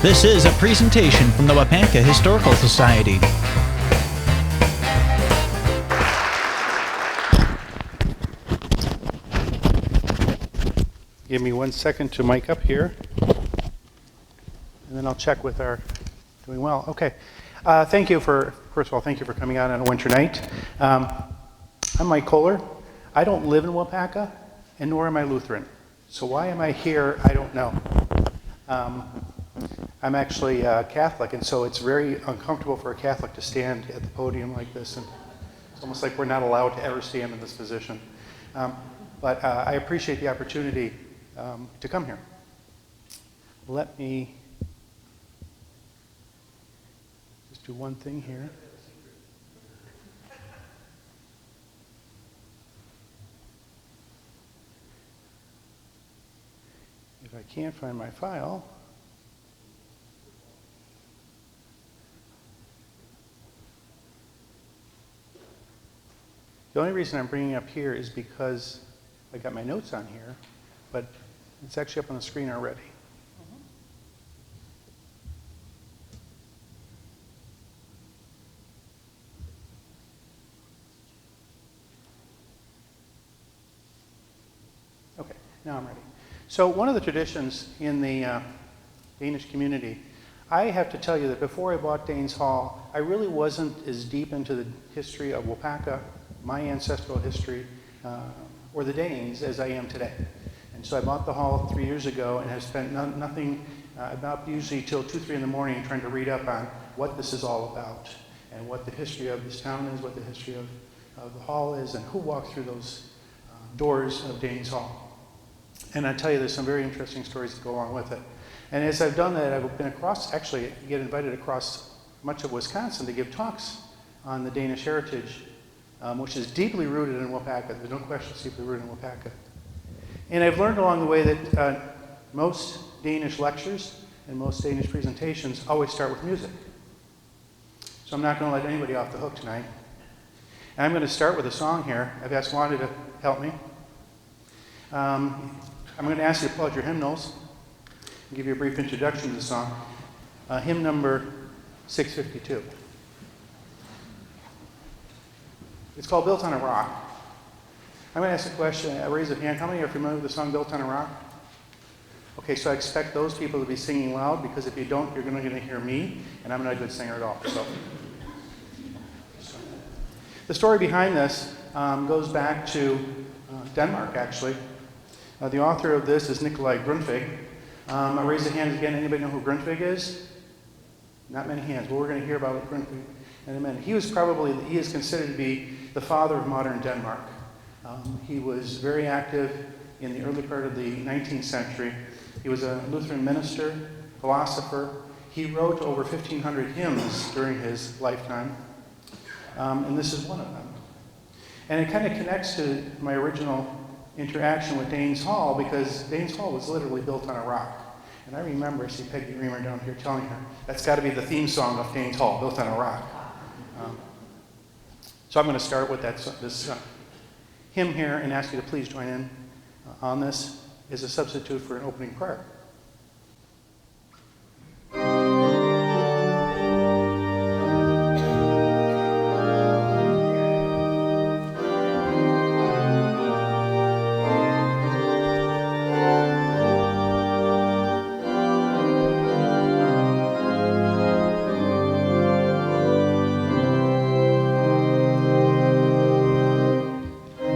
This is a presentation from the Waupaca Historical Society. Give me 1 second to mic up here, and then I'll check with our doing well. Okay. Thank you for, first of all, thank you for coming out on a winter night. I'm Mike Kohler. I don't live in Waupaca, and nor am I Lutheran. So why am I here? I don't know. I'm actually Catholic, and so it's very uncomfortable for a Catholic to stand at the podium like this, and it's almost like we're not allowed to ever stand in this position. But I appreciate the opportunity to come here. Let me just do one thing here. If I can't find my file, the only reason I'm bringing it up here is because I got my notes on here, but it's actually up on the screen already. Okay, now I'm ready. So one of the traditions in the Danish community, I have to tell you that before I bought Danes Hall, I really wasn't as deep into the history of Waupaca, my ancestral history, or the Danes as I am today. And so I bought the hall 3 years ago and have spent nothing, about usually till 2, 3 in the morning trying to read up on what this is all about and what the history of this town is, what the history of the hall is, and who walked through those doors of Danes Hall. And I tell you, there's some very interesting stories that go along with it. And as I've done that, I've been across, actually get invited across much of Wisconsin to give talks on the Danish heritage, which is deeply rooted in Waupaca. There's no question it's deeply rooted in Waupaca. And I've learned along the way that most Danish lectures and most Danish presentations always start with music. So I'm not going to let anybody off the hook tonight. And I'm going to start with a song here. I've asked Wanda to help me. I'm going to ask you to pull out your hymnals and give you a brief introduction to the song. Hymn number 652. It's called Built on a Rock. I'm going to ask a question, raise a hand. How many are familiar with the song Built on a Rock? Okay, so I expect those people to be singing loud, because if you don't, you're going to hear me, and I'm not a good singer at all. So, the story behind this goes back to Denmark, actually. The author of this is Nikolai Grundtvig. I'll raise a hand again. Anybody know who Grundtvig is? Not many hands. Well, we're going to hear about Grundtvig in a minute. He is considered to be the father of modern Denmark. He was very active in the early part of the 19th century. He was a Lutheran minister, philosopher. He wrote over 1,500 hymns during his lifetime, and this is one of them. And it kind of connects to my original interaction with Danes Hall, because Danes Hall was literally built on a rock. And I remember, I see Peggy Reamer down here telling her, that's got to be the theme song of Danes Hall, Built on a Rock. So I'm going to start with this hymn here and ask you to please join in on this as a substitute for an opening prayer.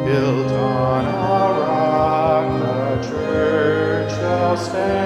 Built on a rock, the church shall stand.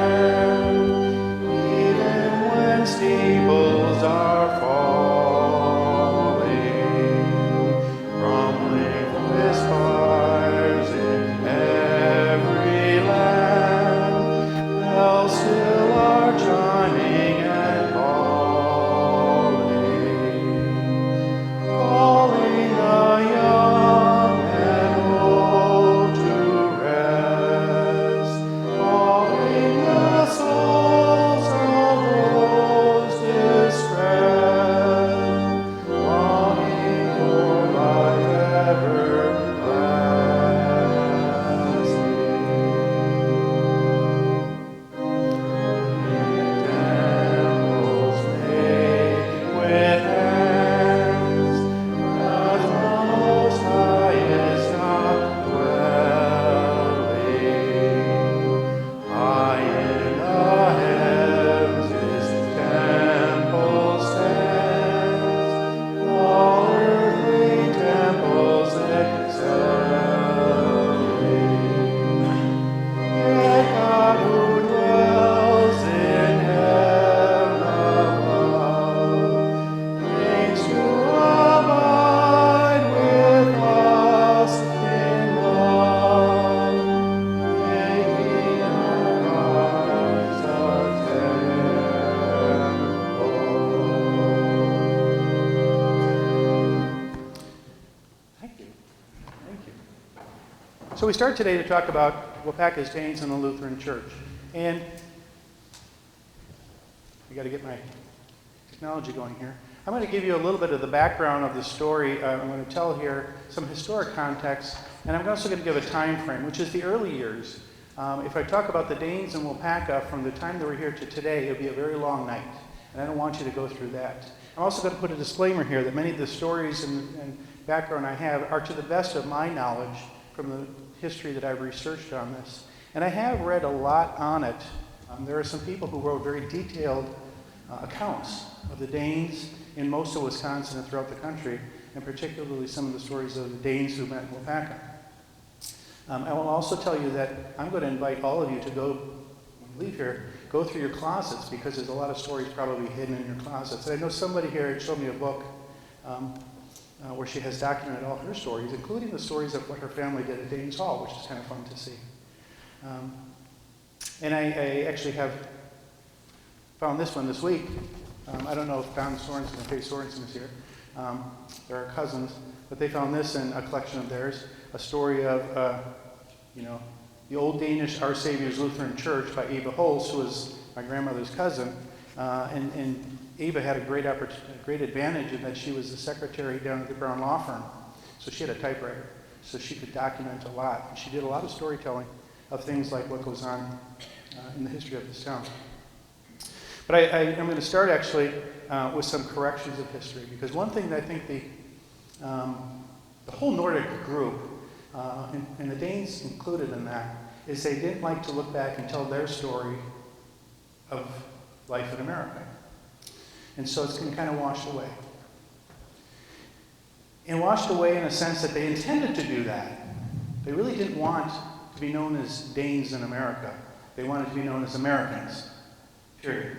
So we start today to talk about Waupaca's Danes and the Lutheran Church. And I got to get my technology going here. I'm going to give you a little bit of the background of the story. I'm going to tell here some historic context, and I'm also going to give a time frame, which is the early years. If I talk about the Danes and Waupaca from the time they were here to today, it would be a very long night, and I don't want you to go through that. I'm also going to put a disclaimer here that many of the stories and background I have are to the best of my knowledge from the history that I've researched on this. And I have read a lot on it. There are some people who wrote very detailed accounts of the Danes in most of Wisconsin and throughout the country, and particularly some of the stories of the Danes who met in Waupaca. I will also tell you that I'm going to invite all of you to go, when you leave here, go through your closets, because there's a lot of stories probably hidden in your closets. And I know somebody here had showed me a book where she has documented all her stories, including the stories of what her family did at Danes Hall, which is kind of fun to see. And I actually have found this one this week. I don't know if Don Sorensen and Faye Sorensen is here. They're cousins, but they found this in a collection of theirs, a story of, the Old Danish Our Savior's Lutheran Church by Eva Holst, who was my grandmother's cousin. And Eva had a great advantage in that she was the secretary down at the Brown Law Firm. So she had a typewriter, so she could document a lot. And she did a lot of storytelling of things like what goes on in the history of this town. But I'm going to start actually with some corrections of history, because one thing that I think the whole Nordic group, and the Danes included in that, is they didn't like to look back and tell their story of life in America. And so it's kind of washed away. And washed away in a sense that they intended to do that. They really didn't want to be known as Danes in America. They wanted to be known as Americans, period.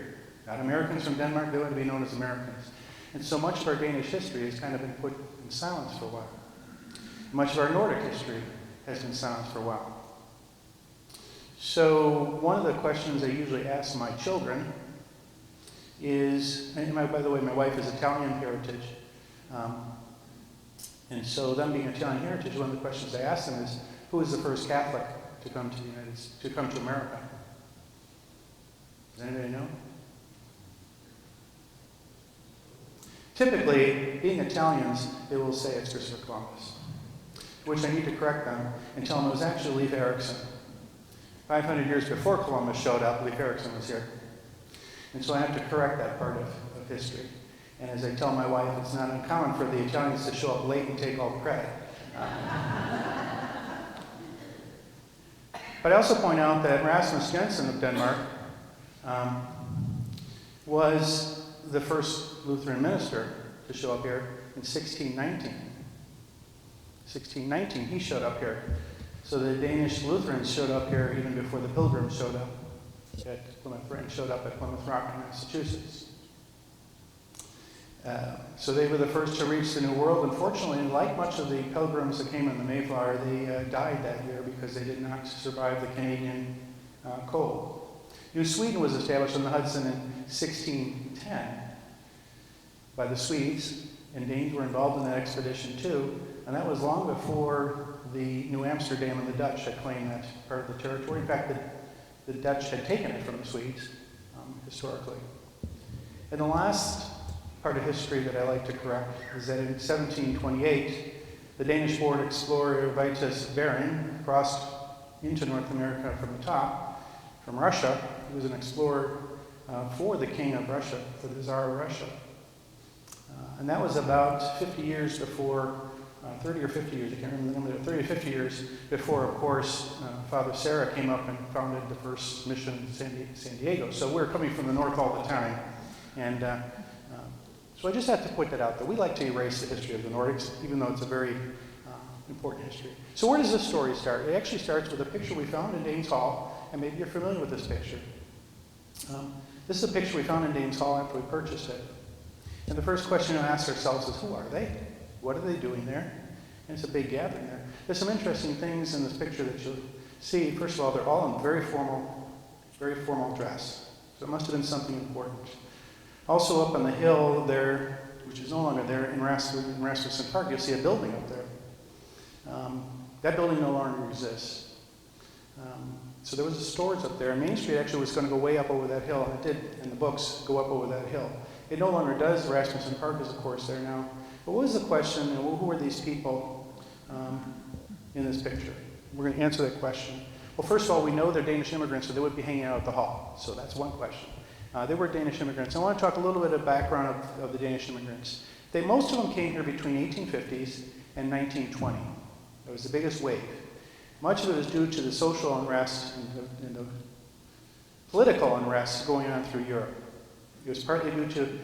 Not Americans from Denmark, they wanted to be known as Americans. And so much of our Danish history has kind of been put in silence for a while. Much of our Nordic history has been silenced for a while. So one of the questions I usually ask my children is, and by the way, my wife is Italian heritage, and so them being Italian heritage, one of the questions I ask them is, who was the first Catholic to come to America? Does anybody know? Typically, being Italians, they will say it's Christopher Columbus, which I need to correct them and tell them it was actually Leif Erikson. 500 years before Columbus showed up, Leif Erikson was here. And so I have to correct that part of history. And as I tell my wife, it's not uncommon for the Italians to show up late and take all the credit. But I also point out that Rasmus Jensen of Denmark was the first Lutheran minister to show up here in 1619. 1619, he showed up here. So the Danish Lutherans showed up here even before the Pilgrims showed up at Plymouth Rock in Massachusetts. So they were the first to reach the New World. Unfortunately, like much of the Pilgrims that came in the Mayflower, they died that year because they did not survive the Canadian cold. New Sweden was established on the Hudson in 1610 by the Swedes, and Danes were involved in that expedition too, and that was long before the New Amsterdam and the Dutch had claimed that part of the territory. In fact, the Dutch had taken it from the Swedes, historically. And the last part of history that I like to correct is that in 1728, the Danish-born explorer Vitus Bering crossed into North America from the top, from Russia. He was an explorer for the king of Russia, for the Tsar of Russia. And that was about 50 years before, 30 or 50 years, I can't remember the number, 30 or 50 years before, of course, Father Sarah came up and founded the first mission in San Diego. So we're coming from the north all the time. And so I just have to put that out there. We like to erase the history of the Nordics, even though it's a very important history. So where does this story start? It actually starts with a picture we found in Danes Hall, and maybe you're familiar with this picture. This is a picture we found in Danes Hall after we purchased it. And the first question we ask ourselves is, who are they? What are they doing there? And it's a big gathering there. There's some interesting things in this picture that you'll see. First of all, they're all in very formal dress. So it must have been something important. Also up on the hill there, which is no longer there, in Rasmussen Park, you'll see a building up there. That building no longer exists. So there was a stores up there, and Main Street actually was going to go way up over that hill, and it did, in the books, go up over that hill. It no longer does. Rasmussen Park is, of course, there now. But what was the question, and who were these people in this picture? We're going to answer that question. Well, first of all, we know they're Danish immigrants, so they would be hanging out at the hall. So that's one question. They were Danish immigrants. I want to talk a little bit of background of the Danish immigrants. Most of them came here between 1850s and 1920. It was the biggest wave. Much of it was due to the social unrest and the political unrest going on through Europe. It was partly due to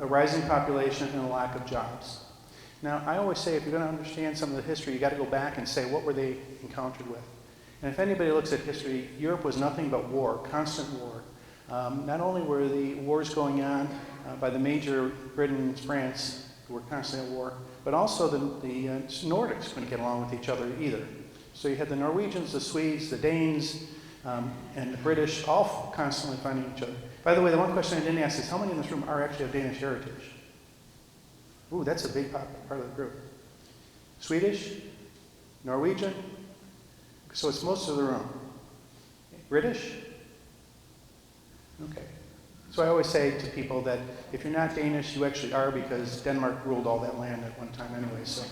a rising population and a lack of jobs. Now, I always say if you're going to understand some of the history, you've got to go back and say, what were they encountered with? And if anybody looks at history, Europe was nothing but war, constant war. Not only were the wars going on by the major Britain and France, who were constantly at war, but also the Nordics couldn't get along with each other either. So you had the Norwegians, the Swedes, the Danes, and the British all constantly fighting each other. By the way, the one question I didn't ask is how many in this room are actually of Danish heritage? Ooh, that's a big part of the group. Swedish? Norwegian? So it's most of the room. British? Okay. So I always say to people that if you're not Danish, you actually are, because Denmark ruled all that land at one time anyway, so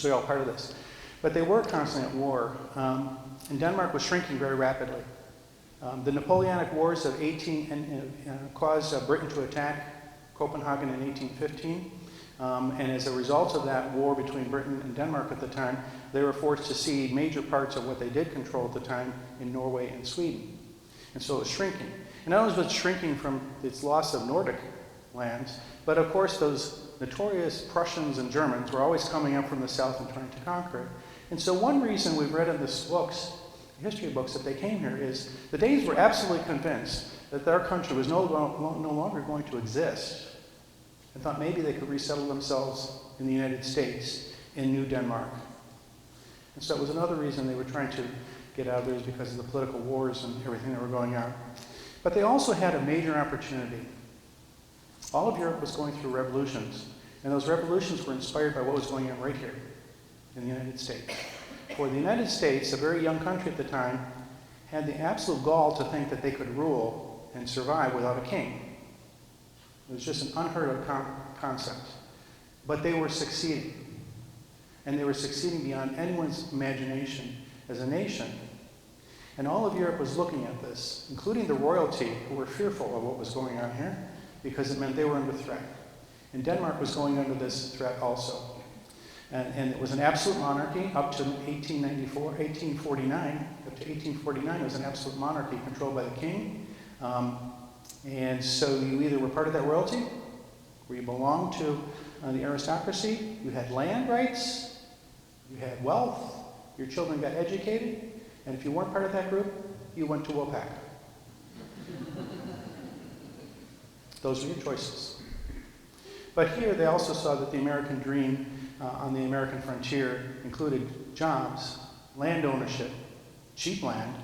you're all part of this. But they were constantly at war, and Denmark was shrinking very rapidly. The Napoleonic Wars of caused Britain to attack Copenhagen in 1815, and as a result of that war between Britain and Denmark at the time, they were forced to cede major parts of what they did control at the time in Norway and Sweden. And so it was shrinking. And not only was it shrinking from its loss of Nordic lands, but of course those notorious Prussians and Germans were always coming up from the south and trying to conquer it. And so one reason we've read in the books, history books, that they came here is the Danes were absolutely convinced that their country was no longer going to exist, and thought maybe they could resettle themselves in the United States in New Denmark. And so it was another reason they were trying to get out of there, is because of the political wars and everything that were going on. But they also had a major opportunity. All of Europe was going through revolutions, and those revolutions were inspired by what was going on right here in the United States. For the United States, a very young country at the time, had the absolute gall to think that they could rule and survive without a king. It was just an unheard of concept. But they were succeeding. And they were succeeding beyond anyone's imagination as a nation. And all of Europe was looking at this, including the royalty, who were fearful of what was going on here, because it meant they were under threat. And Denmark was going under this threat also. And it was an absolute monarchy up to 1849. Up to 1849, it was an absolute monarchy controlled by the king. And so you either were part of that royalty, or you belonged to the aristocracy, you had land rights, you had wealth, your children got educated, and if you weren't part of that group, you went to Waupaca. Those were your choices. But here they also saw that the American dream on the American frontier included jobs, land ownership, cheap land,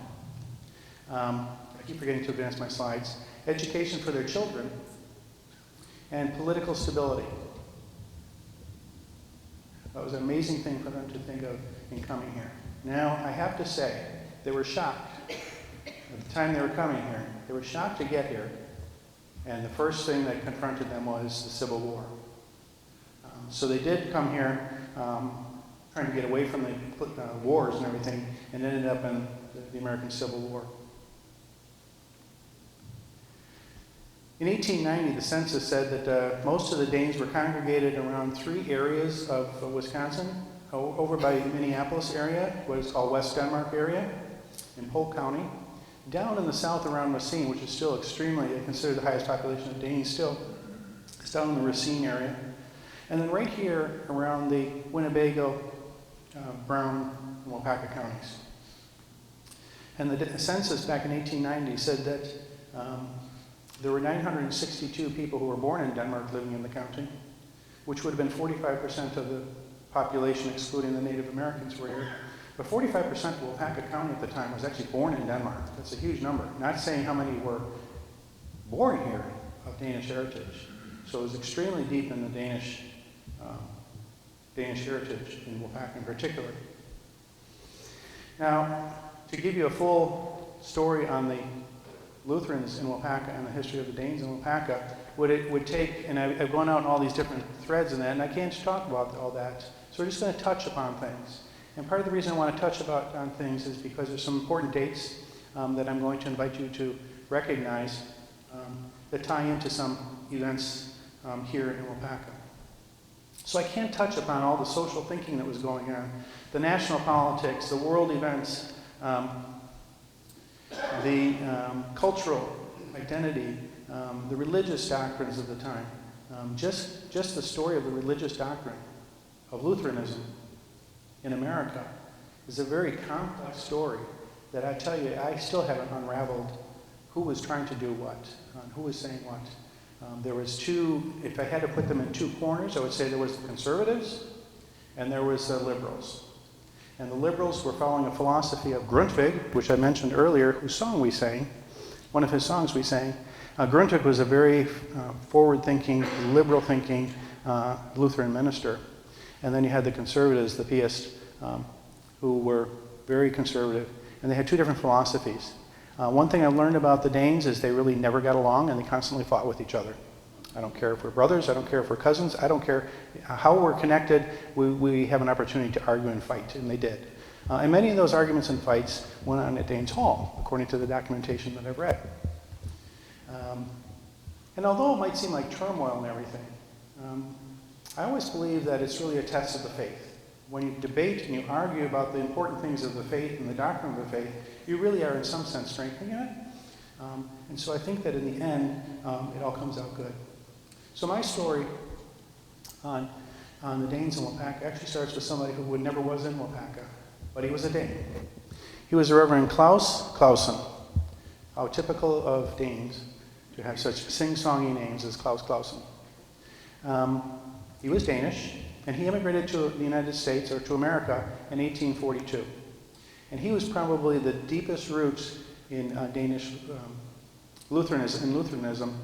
I keep forgetting to advance my slides, education for their children, and political stability. That was an amazing thing for them to think of in coming here. Now, I have to say, they were shocked. At the time they were coming here, they were shocked to get here, and the first thing that confronted them was the Civil War. So they did come here trying to get away from the wars and everything, and ended up in the American Civil War. In 1890, the census said that most of the Danes were congregated around 3 areas of Wisconsin. Over by Minneapolis area, what is called West Denmark area, in Polk County. Down in the south around Racine, which is still extremely considered the highest population of Danes still, it's down in the Racine area. And then right here around the Winnebago, Brown, and Waupaca counties. And the census back in 1890 said that there were 962 people who were born in Denmark living in the county, which would have been 45% of the population, excluding the Native Americans were here. But 45% of Waupaca County at the time was actually born in Denmark. That's a huge number. Not saying how many were born here of Danish heritage. So it was extremely deep in the Danish heritage in Waupaca in particular. Now, to give you a full story on the Lutherans in Waupaca and the history of the Danes in Waupaca, it would take, and I've gone out in all these different threads in that, and I can't talk about all that. So we're just going to touch upon things. And part of the reason I want to touch on things is because there's some important dates that I'm going to invite you to recognize that tie into some events here in Waupaca. So I can't touch upon all the social thinking that was going on, the national politics, the world events, the cultural identity, the religious doctrines of the time. Just the story of the religious doctrine of Lutheranism in America is a very complex story that I tell you, I still haven't unraveled who was trying to do what, who was saying what. There was two, if I had to put them in two corners, I would say there was the conservatives and there was the liberals. And the liberals were following a philosophy of Grundtvig, which I mentioned earlier, whose song we sang, one of his songs we sang. Grundtvig was a very forward-thinking, liberal-thinking Lutheran minister. And then you had the conservatives, the Pietists, who were very conservative. And they had two different philosophies. One thing I learned about the Danes is they really never got along and they constantly fought with each other. I don't care if we're brothers, I don't care if we're cousins, I don't care how we're connected, we have an opportunity to argue and fight, and they did. And many of those arguments and fights went on at Danes Hall, according to the documentation that I've read. And although it might seem like turmoil and everything, I always believe that it's really a test of the faith. When you debate and you argue about the important things of the faith and the doctrine of the faith, you really are in some sense strengthening it. And so I think that in the end, it all comes out good. So my story on the Danes in Waupaca actually starts with somebody who never was in Waupaca, but he was a Dane. He was the Reverend Klaus Clausen. How typical of Danes to have such sing-songy names as Klaus Clausen. He was Danish, and he immigrated to the United States, or to America, in 1842. And he was probably the deepest roots in Danish Lutheranism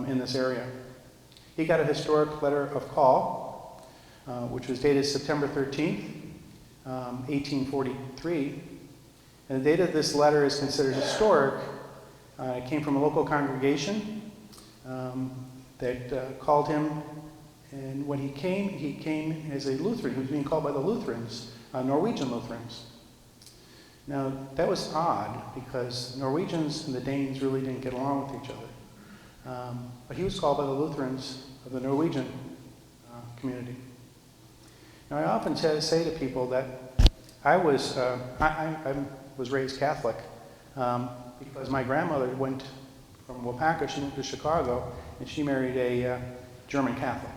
in this area. He got a historic letter of call, which was dated September 13th, 1843. And the date of this letter is considered historic. It came from a local congregation that called him. And when he came as a Lutheran. He was being called by the Lutherans, Norwegian Lutherans. Now, that was odd because Norwegians and the Danes really didn't get along with each other. But he was called by the Lutherans of the Norwegian community. Now, I often say to people that I was raised Catholic because my grandmother went from Waupaca, she moved to Chicago, and she married a German Catholic.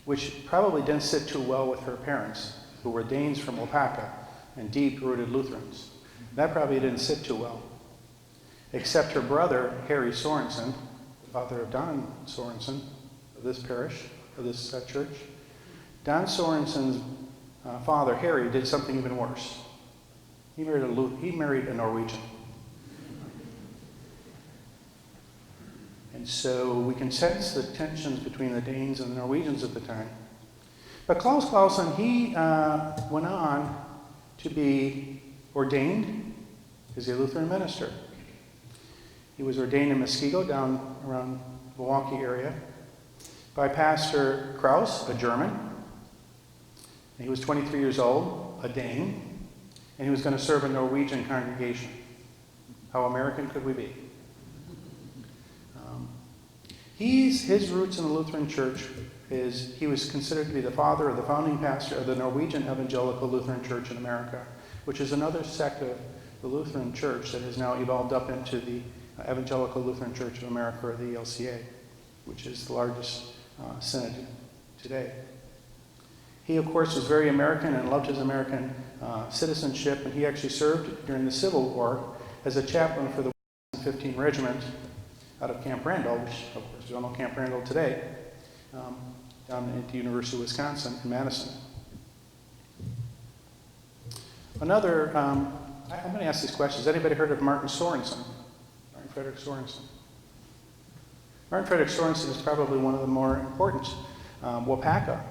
Which probably didn't sit too well with her parents, who were Danes from Waupaca and deep-rooted Lutherans. That probably didn't sit too well. Except her brother, Harry Sorensen, the father of Don Sorensen, of this parish, of this church. Don Sorensen's father, Harry, did something even worse. He married a Norwegian. And so we can sense the tensions between the Danes and the Norwegians at the time. But Klaus Clausen, he went on to be ordained as a Lutheran minister. He was ordained in Muskego, down around Milwaukee area, by Pastor Kraus, a German. And he was 23 years old, a Dane, and he was going to serve a Norwegian congregation. How American could we be? His roots in the Lutheran Church is he was considered to be the father or the founding pastor of the Norwegian Evangelical Lutheran Church in America, which is another sect of the Lutheran Church that has now evolved up into the Evangelical Lutheran Church of America, or the ELCA, which is the largest synod today. He, of course, was very American and loved his American citizenship, and he actually served during the Civil War as a chaplain for the 15 Regiment out of Camp Randall, which, of course, we don't know Camp Randall today, down at the University of Wisconsin in Madison. Another, I'm going to ask these questions. Has anybody heard of Martin Sorensen? Martin Frederick Sorensen. Martin Frederick Sorensen is probably one of the more important Waupaca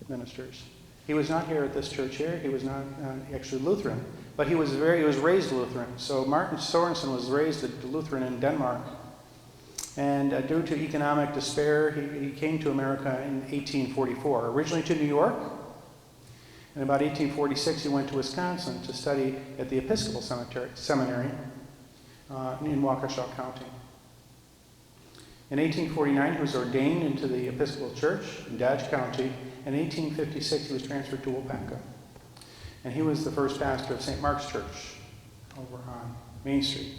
ministers. He was not here at this church here. He was not actually Lutheran, but he was raised Lutheran. So Martin Sorensen was raised a Lutheran in Denmark. And due to economic despair, he came to America in 1844, originally to New York. In about 1846, he went to Wisconsin to study at the Episcopal Seminary in Waupaca County. In 1849, he was ordained into the Episcopal Church in Dodge County. In 1856, he was transferred to Waupaca. And he was the first pastor of St. Mark's Church over on Main Street.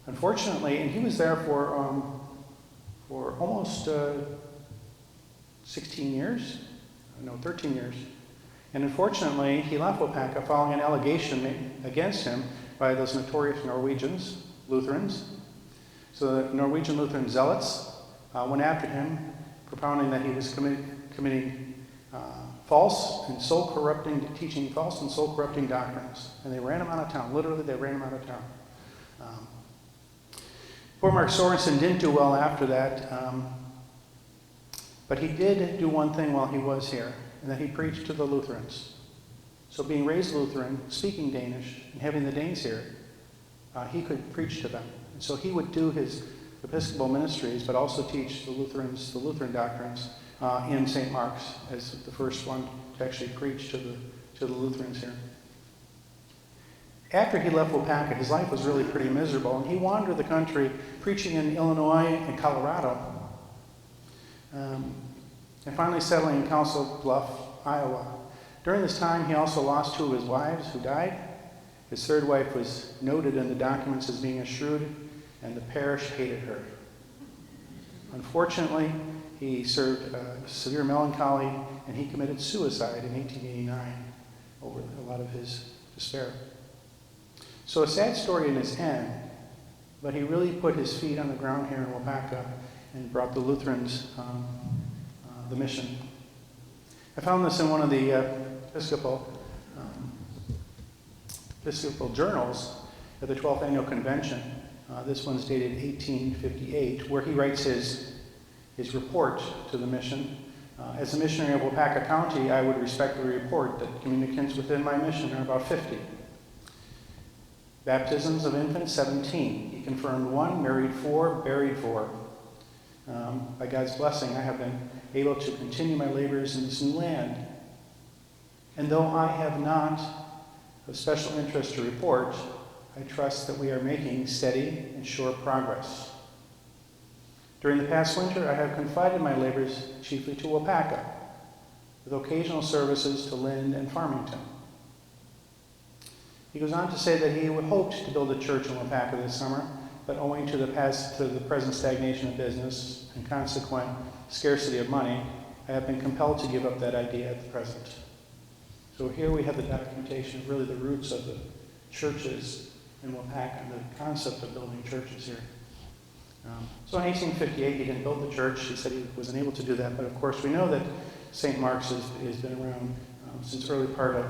Unfortunately, and he was there for almost 13 years. And unfortunately, he left Waupaca following an allegation against him by those notorious Norwegians, Lutherans. So the Norwegian Lutheran zealots went after him, propounding that he was committing teaching false and soul-corrupting doctrines. And they ran him out of town. Literally, they ran him out of town. Poor Mark Sorensen didn't do well after that, but he did do one thing while he was here, and that he preached to the Lutherans. So being raised Lutheran, speaking Danish, and having the Danes here, he could preach to them. And so he would do his Episcopal ministries, but also teach the Lutherans, the Lutheran doctrines in St. Mark's as the first one to actually preach to the Lutherans here. After he left Waupaca, his life was really pretty miserable, and he wandered the country preaching in Illinois and Colorado, and finally settling in Council Bluff, Iowa. During this time, he also lost 2 of his wives who died. His 3rd wife was noted in the documents as being a shrew, and the parish hated her. Unfortunately, he served severe melancholy, and he committed suicide in 1889 over a lot of his despair. So a sad story in its end, but he really put his feet on the ground here in Waupaca and brought the Lutherans the mission. I found this in one of the Episcopal journals at the 12th Annual Convention. This one's dated 1858, where he writes his report to the mission. As a missionary of Waupaca County, I would respectfully report that communicants within my mission are about 50. Baptisms of infants, 17. He confirmed 1, married 4, buried 4. By God's blessing, I have been able to continue my labors in this new land. And though I have not of special interest to report, I trust that we are making steady and sure progress. During the past winter, I have confided my labors chiefly to Waupaca, with occasional services to Lynn and Farmington. He goes on to say that he would hoped to build a church in Waupaca this summer, but owing to the present stagnation of business and consequent scarcity of money, I have been compelled to give up that idea at the present. So here we have the documentation of really the roots of the churches in Waupaca and the concept of building churches here. So in 1858, he didn't build the church. He said he wasn't able to do that, but of course we know that St. Mark's has been around since the early part of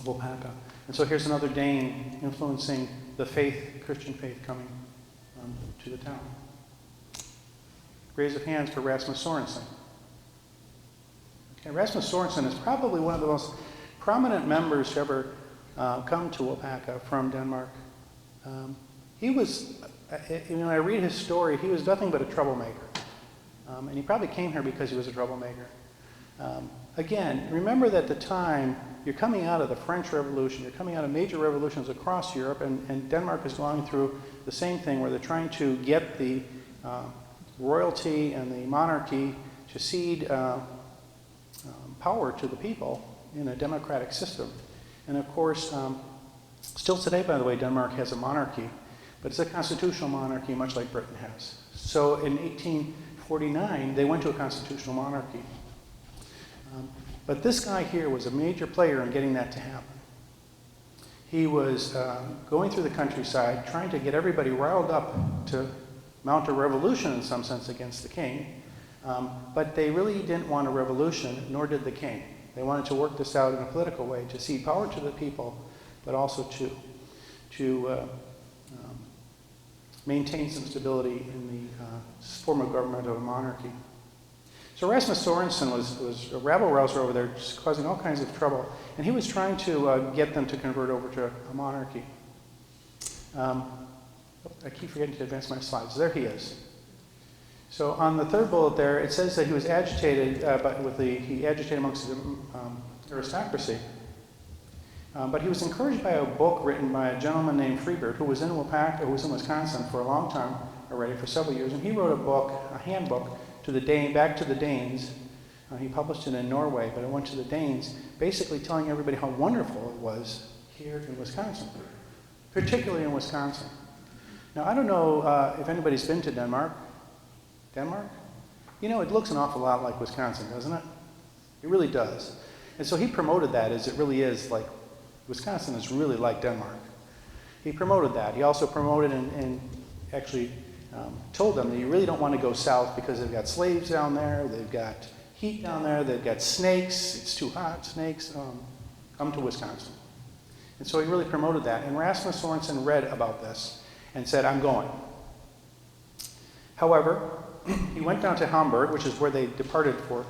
Waupaca. And so here's another Dane influencing the Christian faith coming to the town. Raise of hands for Rasmus Sorensen. Okay, Rasmus Sorensen is probably one of the most prominent members to ever come to Waupaca from Denmark. He was, when I read his story, he was nothing but a troublemaker. And he probably came here because he was a troublemaker. Again, remember that at the time, you're coming out of the French Revolution, you're coming out of major revolutions across Europe, and Denmark is going through the same thing where they're trying to get the royalty and the monarchy to cede power to the people in a democratic system. And of course, still today, by the way, Denmark has a monarchy, but it's a constitutional monarchy, much like Britain has. So in 1849, they went to a constitutional monarchy. But this guy here was a major player in getting that to happen. He was going through the countryside, trying to get everybody riled up to mount a revolution in some sense against the king. But they really didn't want a revolution, nor did the king. They wanted to work this out in a political way, to cede power to the people, but also to maintain some stability in the form of government of a monarchy. So Rasmus Sorensen was a rabble-rouser over there, just causing all kinds of trouble. And he was trying to get them to convert over to a monarchy. I keep forgetting to advance my slides. There he is. So on the third bullet there, it says that he was agitated, he agitated amongst the aristocracy. But he was encouraged by a book written by a gentleman named Freebird, who was in Waupaca, who was in Wisconsin for a long time already, for several years. And he wrote a book, a handbook, back to the Danes. He published it in Norway, but it went to the Danes, basically telling everybody how wonderful it was here in Wisconsin, particularly in Wisconsin. Now, I don't know if anybody's been to Denmark. Denmark? You know, it looks an awful lot like Wisconsin, doesn't it? It really does. And so he promoted that as it really is like, Wisconsin is really like Denmark. He promoted that. He also promoted and actually told them that you really don't want to go south because they've got slaves down there, they've got heat down there, they've got snakes, it's too hot, snakes, come to Wisconsin. And so he really promoted that. And Rasmus Sorensen read about this and said, I'm going. However, he went down to Hamburg, which is where they departed for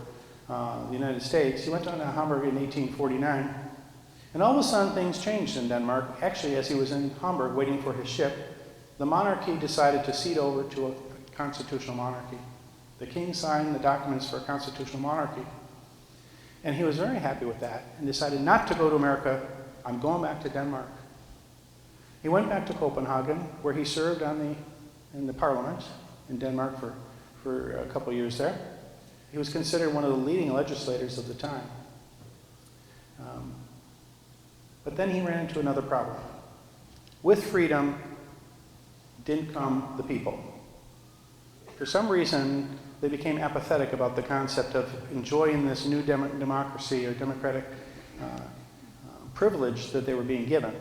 the United States. He went down to Hamburg in 1849. And all of a sudden, things changed in Denmark. Actually, as he was in Hamburg waiting for his ship, the monarchy decided to cede over to a constitutional monarchy. The king signed the documents for a constitutional monarchy. And he was very happy with that and decided not to go to America. I'm going back to Denmark. He went back to Copenhagen, where he served in the parliament in Denmark for a couple of years there. He was considered one of the leading legislators of the time. But then he ran into another problem. With freedom didn't come the people. For some reason, they became apathetic about the concept of enjoying this new democracy or democratic privilege that they were being given.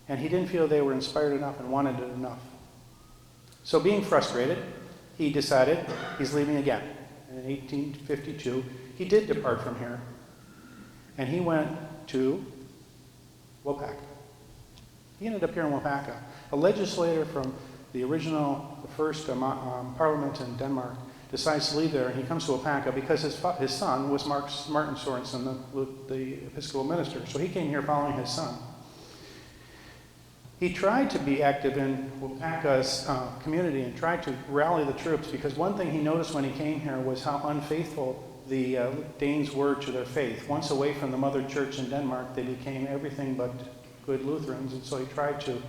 And he didn't feel they were inspired enough and wanted it enough. So being frustrated, he decided he's leaving again. In 1852, he did depart from here. And he went to Waupaca. He ended up here in Waupaca. A legislator from the first parliament in Denmark decides to leave there, and he comes to Waupaca because his son was Martin Sorensen, the Episcopal minister. So he came here following his son. He tried to be active in Waupaca's community and tried to rally the troops, because one thing he noticed when he came here was how unfaithful the Danes were to their faith. Once away from the mother church in Denmark, they became everything but good Lutherans, and so he tried to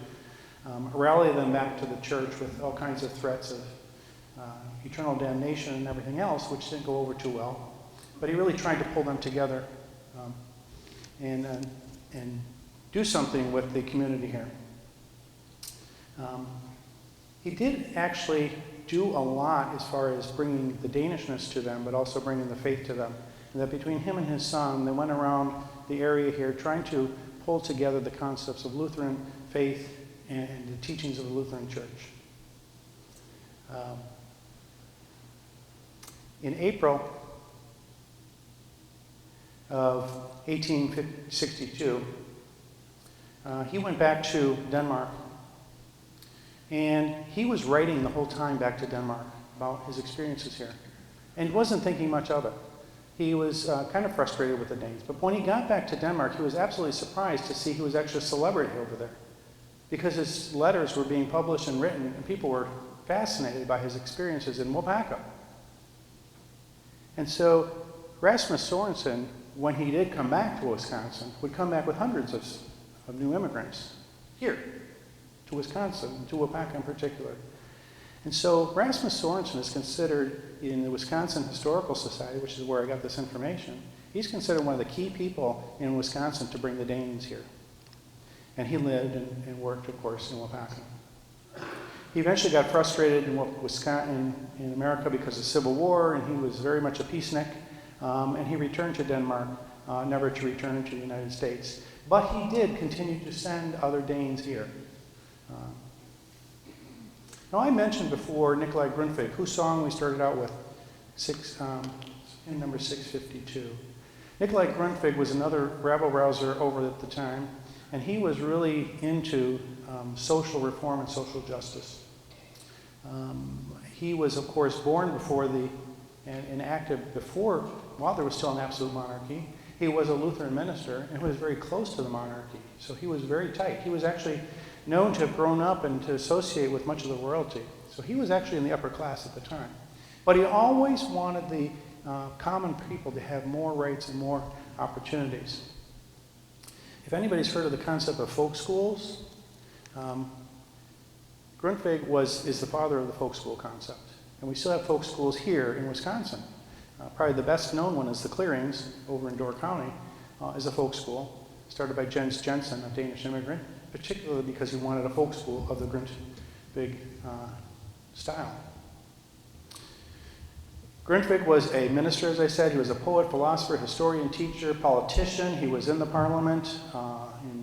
rally them back to the church with all kinds of threats of eternal damnation and everything else, which didn't go over too well. But he really tried to pull them together and do something with the community here. He did actually do a lot as far as bringing the Danishness to them, but also bringing the faith to them. And that between him and his son, they went around the area here trying to pull together the concepts of Lutheran faith and the teachings of the Lutheran Church. In April of 1862, he went back to Denmark. And he was writing the whole time back to Denmark about his experiences here, and wasn't thinking much of it. He was kind of frustrated with the Danes. But when he got back to Denmark, he was absolutely surprised to see he was actually a celebrity over there, because his letters were being published and written, and people were fascinated by his experiences in Waupaca. And so Rasmus Sorensen, when he did come back to Wisconsin, would come back with hundreds of new immigrants here to Wisconsin, to Waupaca in particular. And so Rasmus Sorensen is considered, in the Wisconsin Historical Society, which is where I got this information, he's considered one of the key people in Wisconsin to bring the Danes here. And he lived and worked, of course, in Waupaca. He eventually got frustrated in America because of Civil War, and he was very much a peacenik, and he returned to Denmark, never to return to the United States. But he did continue to send other Danes here. Now, I mentioned before Nikolai Grundtvig, whose song we started out with, in number 652. Nikolai Grundtvig was another rabble-rouser over at the time, and he was really into social reform and social justice. He was, of course, born before the and active before, while there was still an absolute monarchy. He was a Lutheran minister and was very close to the monarchy. So he was very tight. He was actually known to have grown up and to associate with much of the royalty. So he was actually in the upper class at the time. But he always wanted the common people to have more rights and more opportunities. If anybody's heard of the concept of folk schools, Grundtvig is the father of the folk school concept. And we still have folk schools here in Wisconsin. Probably the best known one is the Clearings over in Door County, is a folk school started by Jens Jensen, a Danish immigrant, particularly because he wanted a folk school of the Grundtvig style. Grundtvig was a minister, as I said. He was a poet, philosopher, historian, teacher, politician. He was in the parliament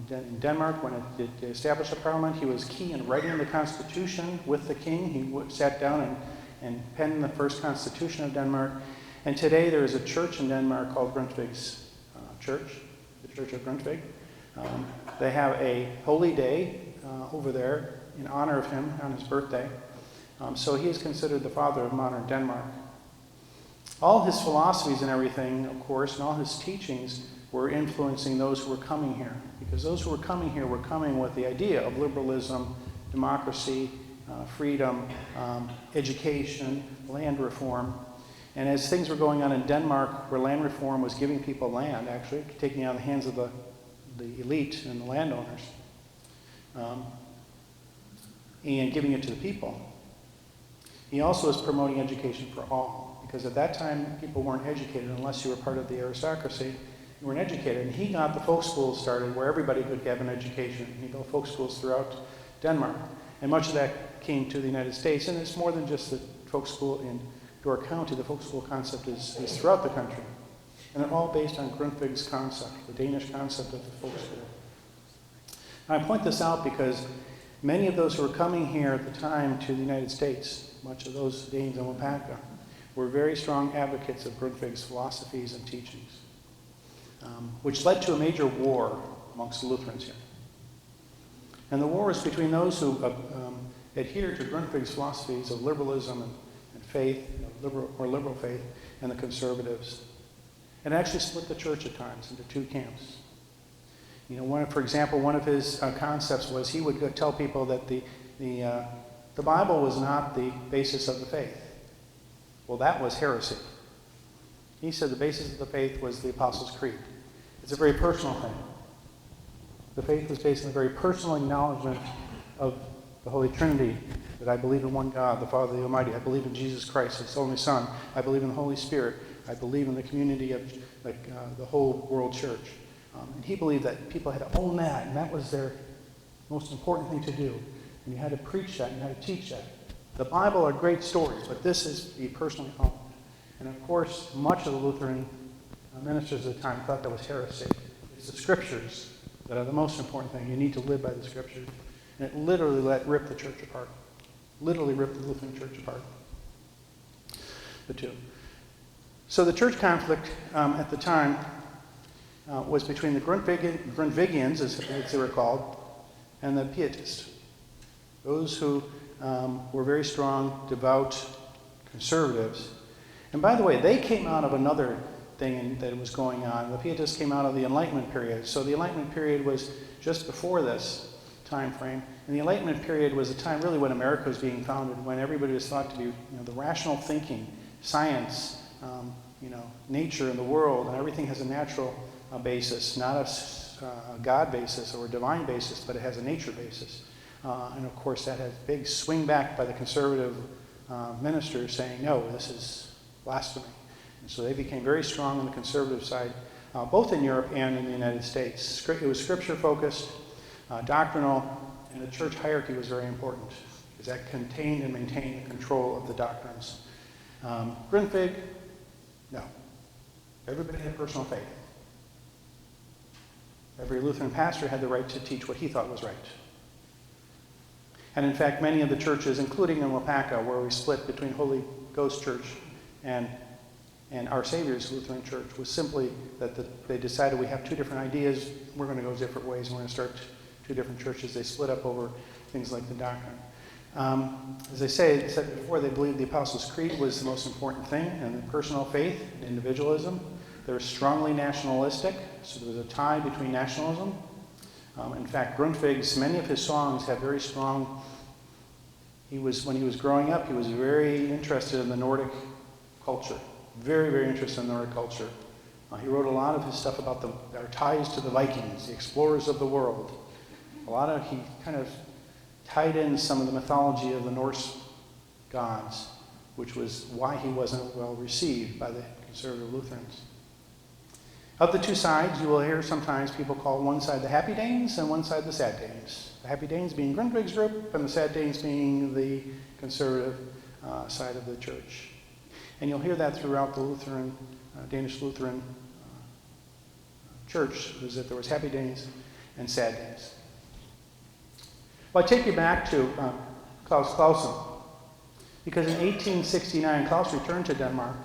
in Denmark when it established a parliament. He was key in writing the constitution with the king. He sat down and penned the first constitution of Denmark. And today there is a church in Denmark called Grundtvig's Church, the Church of Grundtvig. They have a holy day over there in honor of him on his birthday. So he is considered the father of modern Denmark. All his philosophies and everything, of course, and all his teachings were influencing those who were coming here. Because those who were coming here were coming with the idea of liberalism, democracy, freedom, education, land reform. And as things were going on in Denmark, where land reform was giving people land, actually, taking it out of the hands of the elite and the landowners, and giving it to the people, he also was promoting education for all. Because at that time, people weren't educated unless you were part of the aristocracy. You weren't educated. And he got the folk schools started where everybody could have an education. He built folk schools throughout Denmark. And much of that came to the United States. And it's more than just the folk school in Door County. The folk school concept is throughout the country. And they're all based on Grundtvig's concept, the Danish concept of the folk school. Now, I point this out because many of those who were coming here at the time to the United States, much of those Danes in Waupaca, were very strong advocates of Grundtvig's philosophies and teachings, which led to a major war amongst the Lutherans here. And the war was between those who adhered to Grundtvig's philosophies of liberalism and faith, liberal faith, and the conservatives. And actually split the church at times into two camps. You know, for example, one of his concepts was he would tell people that the Bible was not the basis of the faith. Well, that was heresy. He said the basis of the faith was the Apostles' Creed. It's a very personal thing. The faith was based on a very personal acknowledgement of the Holy Trinity, that I believe in one God, the Father, the Almighty. I believe in Jesus Christ, His only Son. I believe in the Holy Spirit. I believe in the community of the whole world church. And he believed that people had to own that, and that was their most important thing to do. And you had to preach that, and you had to teach that. The Bible are great stories, but this is to be personally owned. And of course, much of the Lutheran ministers at the time thought that was heresy. It's the scriptures that are the most important thing. You need to live by the scriptures. And it literally rip the church apart. Literally ripped the Lutheran church apart. The two. So the church conflict at the time was between the Grundtvigians, as they were called, and the Pietists. Those who were very strong, devout conservatives. And by the way, they came out of another thing that was going on. The Pietists came out of the Enlightenment period. So the Enlightenment period was just before this time frame. And the Enlightenment period was a time really when America was being founded, when everybody was thought to be, the rational thinking, science, nature and the world, and everything has a natural basis, not a God basis or a divine basis, but it has a nature basis. And of course, that had a big swing back by the conservative ministers saying, no, this is blasphemy. And so they became very strong on the conservative side, both in Europe and in the United States. It was scripture-focused, doctrinal, and the church hierarchy was very important, because that contained and maintained the control of the doctrines. Grundtvig, no. Everybody had personal faith. Every Lutheran pastor had the right to teach what he thought was right. And in fact, many of the churches, including in Waupaca, where we split between Holy Ghost Church and Our Savior's Lutheran Church, was simply that they decided we have two different ideas, we're going to go different ways, and we're going to start two different churches. They split up over things like the doctrine. As I said before, they believed the Apostles' Creed was the most important thing, and personal faith and individualism. They were strongly nationalistic, so there was a tie between nationalism. In fact, Grundtvig's, many of his songs have very strong, when he was growing up, he was very interested in the Nordic culture. Very, very interested in the Nordic culture. He wrote a lot of his stuff about our ties to the Vikings, the explorers of the world. He kind of tied in some of the mythology of the Norse gods, which was why he wasn't well received by the conservative Lutherans. Of the two sides, you will hear sometimes people call one side the Happy Danes and one side the Sad Danes. The Happy Danes being Grundtvig's group, and the Sad Danes being the conservative side of the church. And you'll hear that throughout the Lutheran, Danish Lutheran church, was that there was Happy Danes and Sad Danes. Well, I take you back to Claus Clausen, because in 1869, Claus returned to Denmark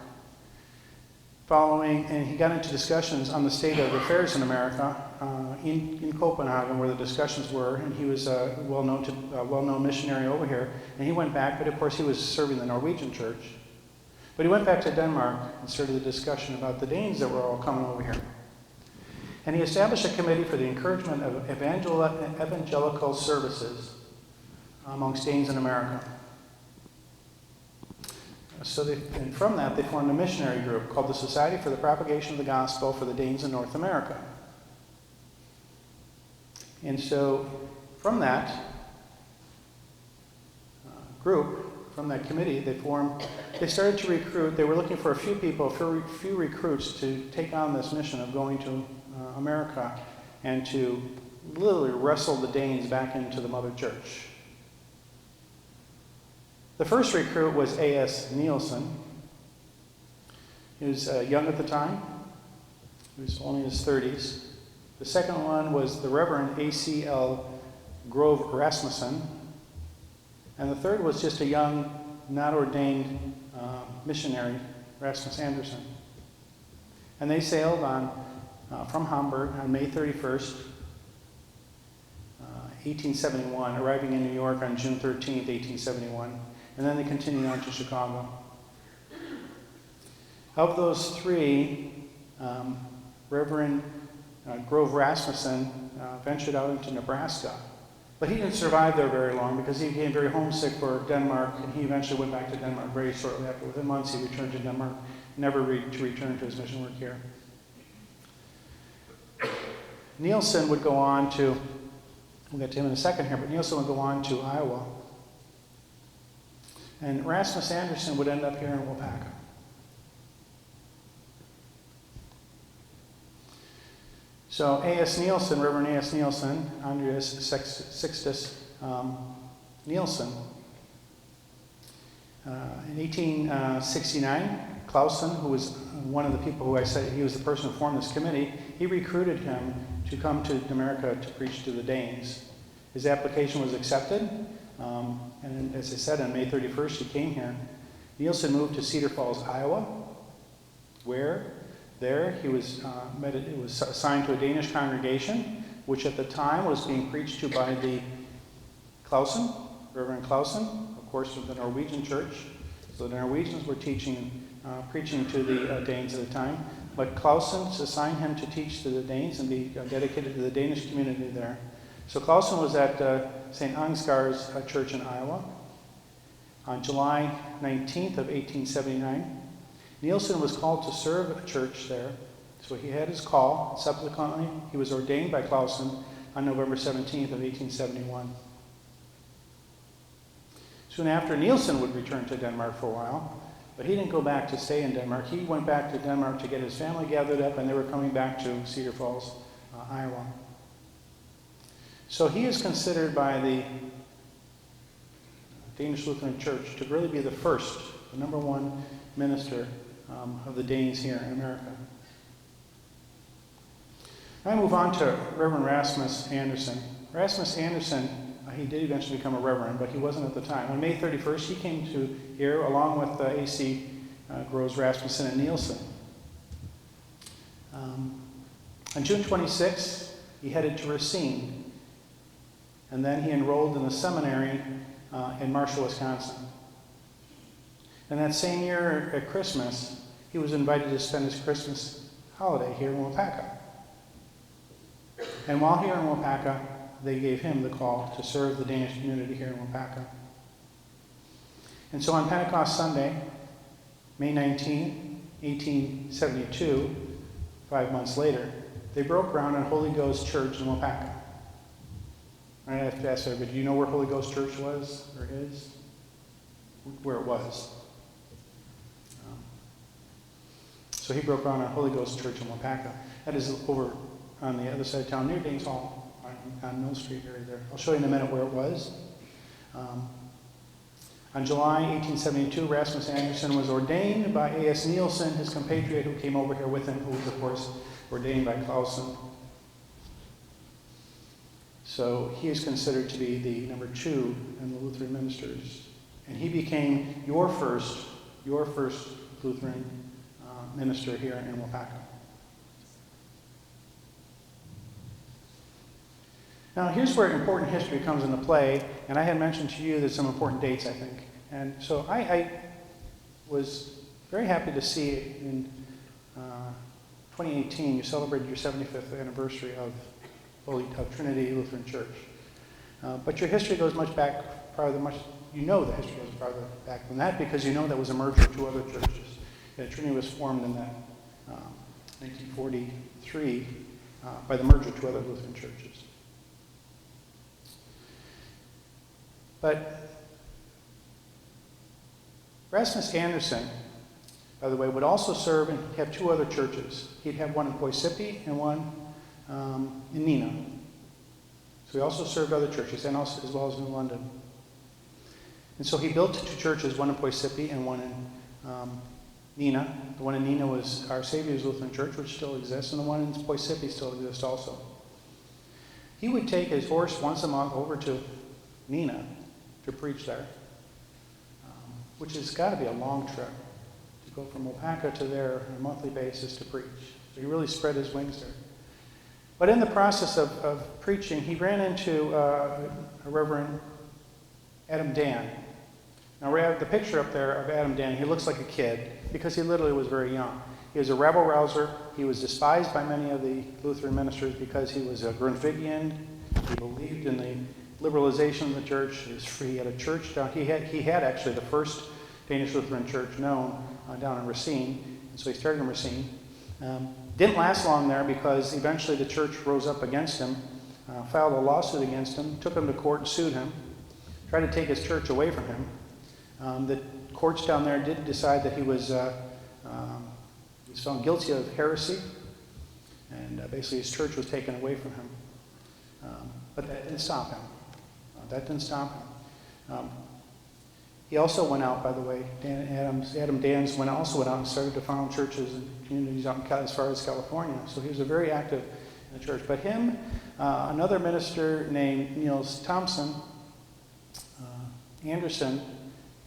and he got into discussions on the state of affairs in America in Copenhagen, where the discussions were, and he was a well-known missionary over here, and he went back, but of course he was serving the Norwegian church. But he went back to Denmark and started the discussion about the Danes that were all coming over here. And he established a committee for the encouragement of evangelical services amongst Danes in America. And from that, they formed a missionary group called the Society for the Propagation of the Gospel for the Danes in North America. And so, from that group, from that committee, they started to recruit. They were looking for a few recruits to take on this mission of going to America and to literally wrestle the Danes back into the mother church. The first recruit was A.S. Nielsen. He was young at the time. He was only in his 30s. The second one was the Reverend A.C.L. Grove Rasmussen. And the third was just a young, not ordained missionary, Rasmus Andersen. And they sailed from Hamburg on May 31st, 1871, arriving in New York on June 13th, 1871. And then they continued on to Chicago. Of those three, Reverend Grove Rasmussen ventured out into Nebraska. But he didn't survive there very long because he became very homesick for Denmark, and he eventually went back to Denmark very shortly after. Within months, he returned to Denmark, never to return to his mission work here. Nielsen would go on to, we'll get to him in a second here, but Nielsen would go on to Iowa. And Rasmus Andersen would end up here in Waupaca. So A.S. Nielsen, Reverend A.S. Nielsen, Andreas Sixtus Nielsen. In 1869, Clausen, who was one of the people who I said he was the person who formed this committee, he recruited him to come to America to preach to the Danes. His application was accepted. And as I said, on May 31st, he came here. Nielsen moved to Cedar Falls, Iowa, where there he was assigned to a Danish congregation, which at the time was being preached to by the Clausen, Reverend Clausen, of course, of the Norwegian church. So the Norwegians were preaching to the Danes at the time. But Clausen assigned him to teach to the Danes and be dedicated to the Danish community there. So Clausen was at St. Ansgar's church in Iowa on July 19th of 1879. Nielsen was called to serve a church there, so he had his call. Subsequently, he was ordained by Clausen on November 17th of 1871. Soon after, Nielsen would return to Denmark for a while, but he didn't go back to stay in Denmark. He went back to Denmark to get his family gathered up, and they were coming back to Cedar Falls, Iowa. So he is considered by the Danish Lutheran Church to really be the number one minister of the Danes here in America. I move on to Reverend Rasmus Andersen. Rasmus Andersen, he did eventually become a reverend, but he wasn't at the time. On May 31st, he came to here along with A.C. Groves Rasmussen and Nielsen. On June 26th, he headed to Racine. And then he enrolled in the seminary in Marshall, Wisconsin. And that same year at Christmas, he was invited to spend his Christmas holiday here in Waupaca. And while here in Waupaca, they gave him the call to serve the Danish community here in Waupaca. And so on Pentecost Sunday, May 19, 1872, 5 months later, they broke ground on Holy Ghost Church in Waupaca. I have to ask everybody, do you know where Holy Ghost Church was or is? Where it was. So he broke ground on Holy Ghost Church in Waupaca. That is over on the other side of town, near Danes Hall, on Mill Street area there. I'll show you in a minute where it was. On July 1872, Rasmus Anderson was ordained by A.S. Nielsen, his compatriot who came over here with him, who was, of course, ordained by Clausen. So he is considered to be the number 2 in the Lutheran ministers. And he became your first Lutheran minister here in Waupaca. Now here's where important history comes into play, and I had mentioned to you there's some important dates, I think. And so I was very happy to see in 2018 you celebrated your 75th anniversary of Trinity Lutheran Church. But your history goes much back, you know the history goes farther back than that, because you know that was a merger of 2 other churches. Trinity was formed in that 1943 by the merger of 2 other Lutheran churches. But Rasmus Anderson, by the way, would also serve and have 2 other churches. He'd have one in Poisippi and one in Nina. So he also served other churches, and also as well as in London. And so he built 2 churches, one in Poisippi and one in Nina. The one in Nina was Our Savior's Lutheran Church, which still exists, and the one in Poisippi still exists also. He would take his horse once a month over to Nina to preach there, which has got to be a long trip to go from Waupaca to there on a monthly basis to preach. So he really spread his wings there. But in the process of preaching, he ran into a Reverend Adam Dan. Now we have the picture up there of Adam Dan. He looks like a kid because he literally was very young. He was a rabble-rouser. He was despised by many of the Lutheran ministers because he was a Grundtvigian. He believed in the liberalization of the church. He was free. He had a church down. He had actually the first Danish Lutheran church known down in Racine. And so he started in Racine. Didn't last long there because eventually the church rose up against him, filed a lawsuit against him, took him to court and sued him, tried to take his church away from him. The courts down there did decide that he was found guilty of heresy, and basically his church was taken away from him. But that didn't stop him. He also went out, by the way, Adam Dans also went out and started to found churches and communities out as far as California. So he was very active in the church. But him, another minister named Niels Thompson, Anderson,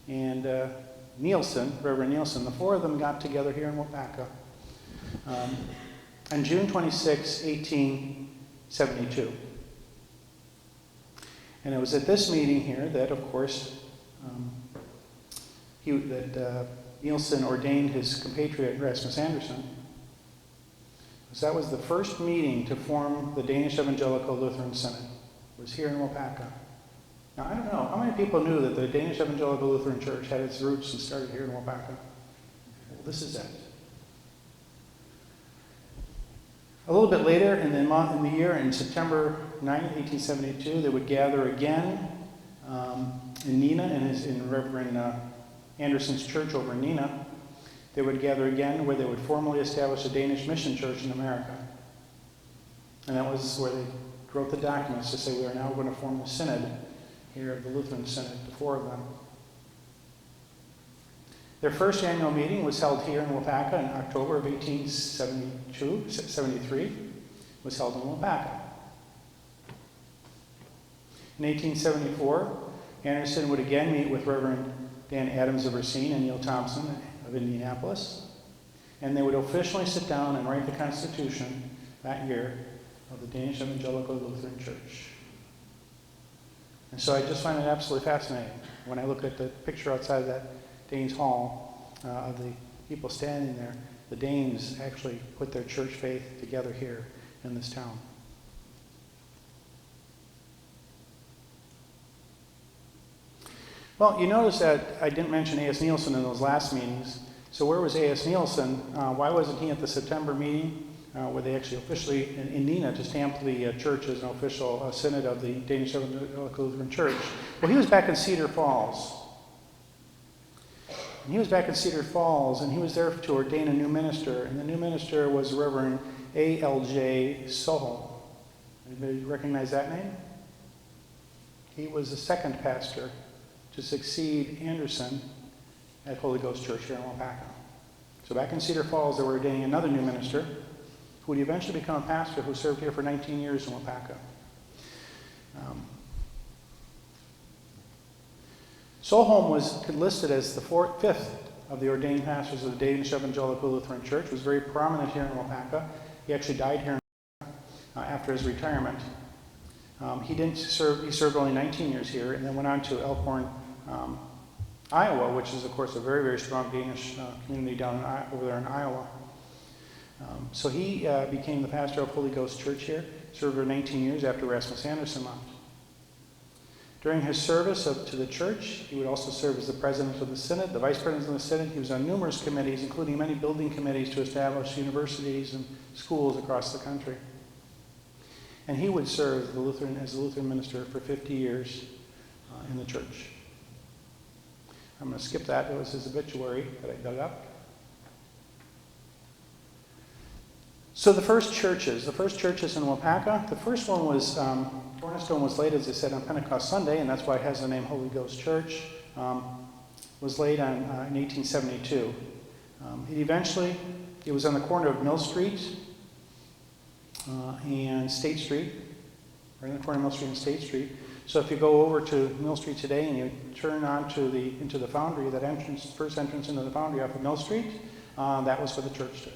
and Reverend Nielsen, the 4 of them got together here in Waupaca on June 26, 1872. And it was at this meeting here that, of course, Nielsen ordained his compatriot Rasmus Anderson. So that was the first meeting to form the Danish Evangelical Lutheran Synod. It was here in Waupaca. Now, I don't know, how many people knew that the Danish Evangelical Lutheran Church had its roots and started here in Waupaca? Well, this is it. A little bit later in the year, in September 9, 1872, they would gather again in Nina, in Reverend Anderson's church over in Nina. They would gather again where they would formally establish a Danish mission church in America. And that was where they wrote the documents to say we are now going to form the synod here of the Lutheran Synod, the 4 of them. Their first annual meeting was held here in Waupaca in October of 1873. It was held in Waupaca. In 1874, Anderson would again meet with Reverend Dan Adams of Racine and Neil Thompson of Indianapolis, and they would officially sit down and write the Constitution that year of the Danish Evangelical Lutheran Church. And so I just find it absolutely fascinating when I look at the picture outside of that Danes Hall of the people standing there. The Danes actually put their church faith together here in this town. Well, you notice that I didn't mention A.S. Nielsen in those last meetings. So where was A.S. Nielsen? Why wasn't he at the September meeting where they actually officially, in Neenah, to stamp the church as an official synod of the Danish Evangelical Lutheran Church? Well, he was back in Cedar Falls. And he was back in Cedar Falls, and he was there to ordain a new minister. And the new minister was Reverend A.L.J. Soho. Anybody recognize that name? He was the second pastor to succeed Anderson at Holy Ghost Church here in Waupaca. So back in Cedar Falls, they were ordaining another new minister who would eventually become a pastor who served here for 19 years in Waupaca. Solholm was listed as the fifth of the ordained pastors of the Danish Evangelical Lutheran Church. Was very prominent here in Waupaca. He actually died here after his retirement. He served only 19 years here, and then went on to Elkhorn, Iowa, which is, of course, a very, very strong Danish community down over there in Iowa. So he became the pastor of Holy Ghost Church here, served for 19 years after Rasmus Anderson left. During his service to the church, he would also serve as the president of the synod, the vice president of the synod. He was on numerous committees, including many building committees to establish universities and schools across the country. And he would serve as the Lutheran minister for 50 years in the church. I'm going to skip that. It was his obituary that I dug up. So the first churches in Waupaca, the first one was, Cornerstone was laid, as I said, on Pentecost Sunday, and that's why it has the name Holy Ghost Church, was laid in 1872. It was on the corner of Mill Street and State Street, right in the corner of Mill Street and State Street. So if you go over to Mill Street today and you turn into the foundry, that first entrance into the foundry off of Mill Street, that was where the church stood.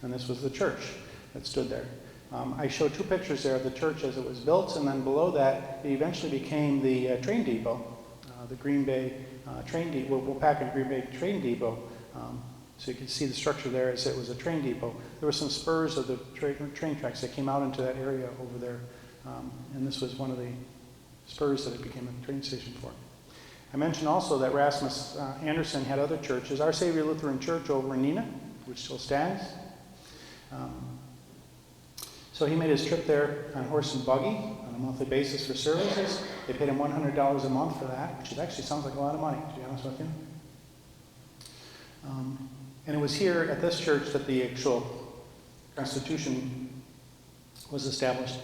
And this was the church that stood there. I showed two pictures there of the church as it was built, and then below that, it eventually became the train depot, the Green Bay train depot, Waupaca Green Bay train depot. So you can see the structure there as it was a train depot. There were some spurs of the train tracks that came out into that area over there, and this was one of the spurs that it became a train station for. I mentioned also that Rasmus Anderson had other churches. Our Savior Lutheran Church over in Neenah, which still stands. So he made his trip there on horse and buggy on a monthly basis for services. They paid him $100 a month for that, which actually sounds like a lot of money, to be honest with you. And it was here at this church that the actual constitution was established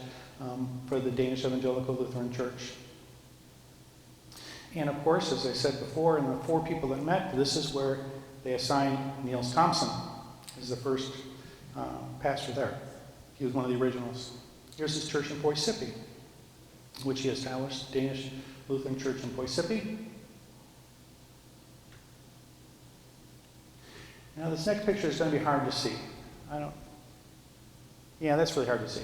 for the Danish Evangelical Lutheran Church. And of course, as I said before, in the four people that met, this is where they assigned Niels Thompson as the first pastor there. He was one of the originals. Here's his church in Poisippi, which he established, Danish Lutheran Church in Poisippi. Now this next picture is going to be hard to see. Yeah, that's really hard to see.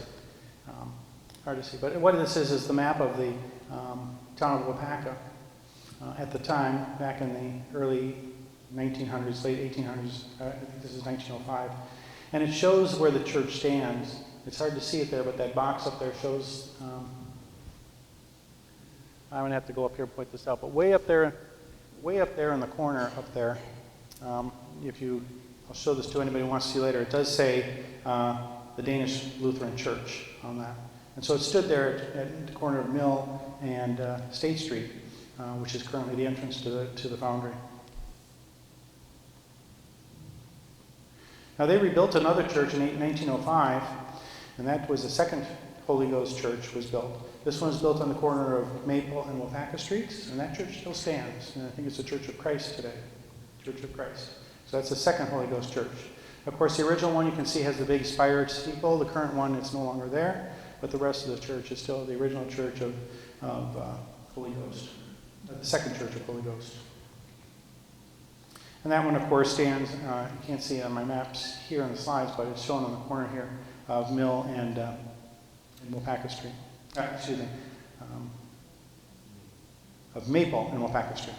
Hard to see. But what this is the map of the town of Waupaca at the time, back in the early 1900s, late 1800s. I think this is 1905. And it shows where the church stands. It's hard to see it there, but that box up there shows, I'm going to have to go up here and point this out, but way up there in the corner up there, I'll show this to anybody who wants to see later, it does say the Danish Lutheran Church on that. And so it stood there at the corner of Mill and State Street, which is currently the entrance to the foundry. Now they rebuilt another church in 1905, and that was the second Holy Ghost church was built. This one was built on the corner of Maple and Waupaca Streets, and that church still stands. And I think it's the Church of Christ today, Church of Christ. So that's the second Holy Ghost church. Of course, the original one you can see has the big spired steeple. The current one is no longer there, but the rest of the church is still the original church of Holy Ghost, the second church of Holy Ghost. And that one, of course, stands, you can't see it on my maps here on the slides, but it's shown on the corner here of Mill and Waupaca Street. of Maple and Waupaca Street.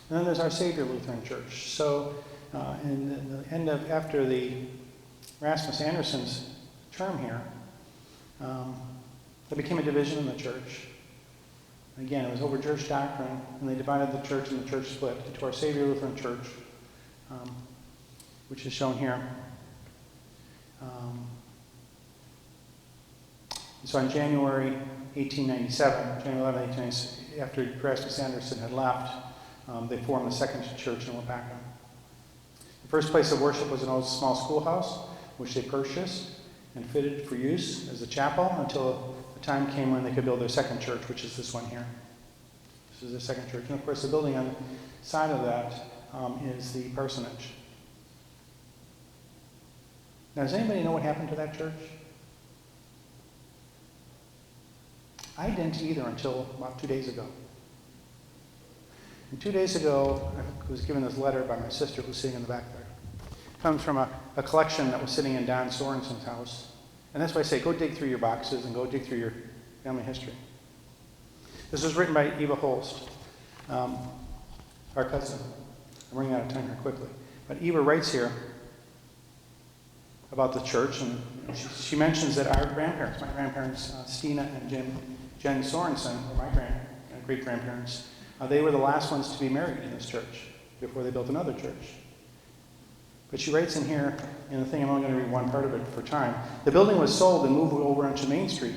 And then there's Our Savior Lutheran Church. So after the Rasmus Anderson's term here, there became a division in the church. Again, it was over church doctrine, and they divided the church, and the church split into Our Savior Lutheran Church, which is shown here. So on January 1897, January 11, 1897, after Rasmus Anderson had left, they formed the second church in Waupaca. The first place of worship was an old small schoolhouse, which they purchased and fitted for use as a chapel until the time came when they could build their second church, which is this one here. This is the second church. And of course, the building on the side of that is the parsonage. Now, does anybody know what happened to that church? I didn't either until about 2 days ago. And 2 days ago, I was given this letter by my sister who's sitting in the back there. It comes from a collection that was sitting in Don Sorensen's house. And that's why I say, go dig through your boxes and go dig through your family history. This was written by Eva Holst, our cousin. I'm running out of time here quickly. But Eva writes here about the church, and she mentions that our grandparents, my grandparents, Stina and Jen Sorensen, were my great-grandparents, they were the last ones to be married in this church before they built another church. But she writes in here, in the thing, I'm only going to read one part of it for time. The building was sold and moved over onto Main Street,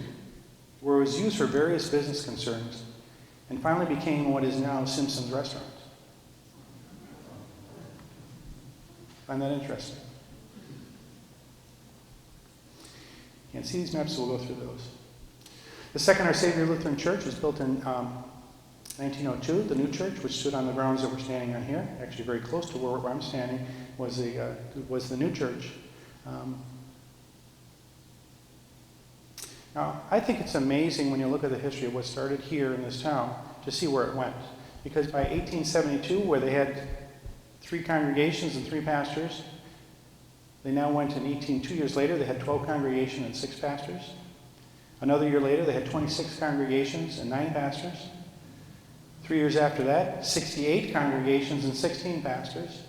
where it was used for various business concerns, and finally became what is now Simpson's Restaurant. Find that interesting? Can't see these maps, so we'll go through those. The second Our Savior Lutheran Church was built in 1902. The new church, which stood on the grounds that we're standing on here, actually very close to where I'm standing, was the new church. Now, I think it's amazing when you look at the history of what started here in this town to see where it went. Because by 1872, where they had 3 congregations and 3 pastors, they now went in 2 years later, they had 12 congregations and 6 pastors. Another year later, they had 26 congregations and 9 pastors. 3 years after that, 68 congregations and 16 pastors.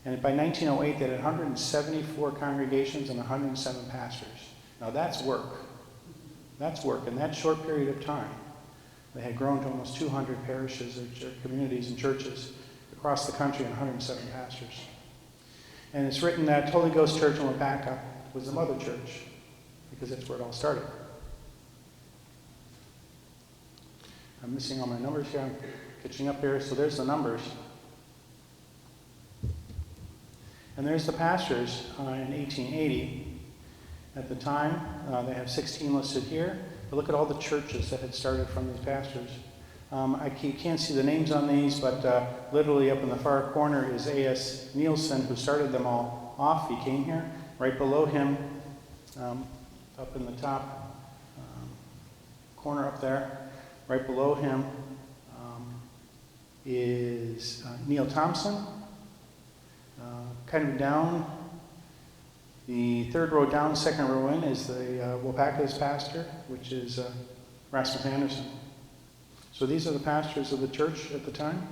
And by 1908, they had 174 congregations and 107 pastors. Now that's work. That's work. In that short period of time, they had grown to almost 200 parishes or communities and churches across the country and 107 pastors. And it's written that Holy Ghost Church in Waupaca was the mother church, because that's where it all started. I'm missing all my numbers here. I'm catching up here. So there's the numbers. And there's the pastors in 1880. At the time, they have 16 listed here. But look at all the churches that had started from these pastors. You can't see the names on these, but literally up in the far corner is A.S. Nielsen, who started them all off. He came here. Right below him, up in the top corner up there, right below him is Neil Thompson. Kind of down, the third row down, second row in, is the Waupaca's pastor, which is Rasmus Anderson. So these are the pastors of the church at the time.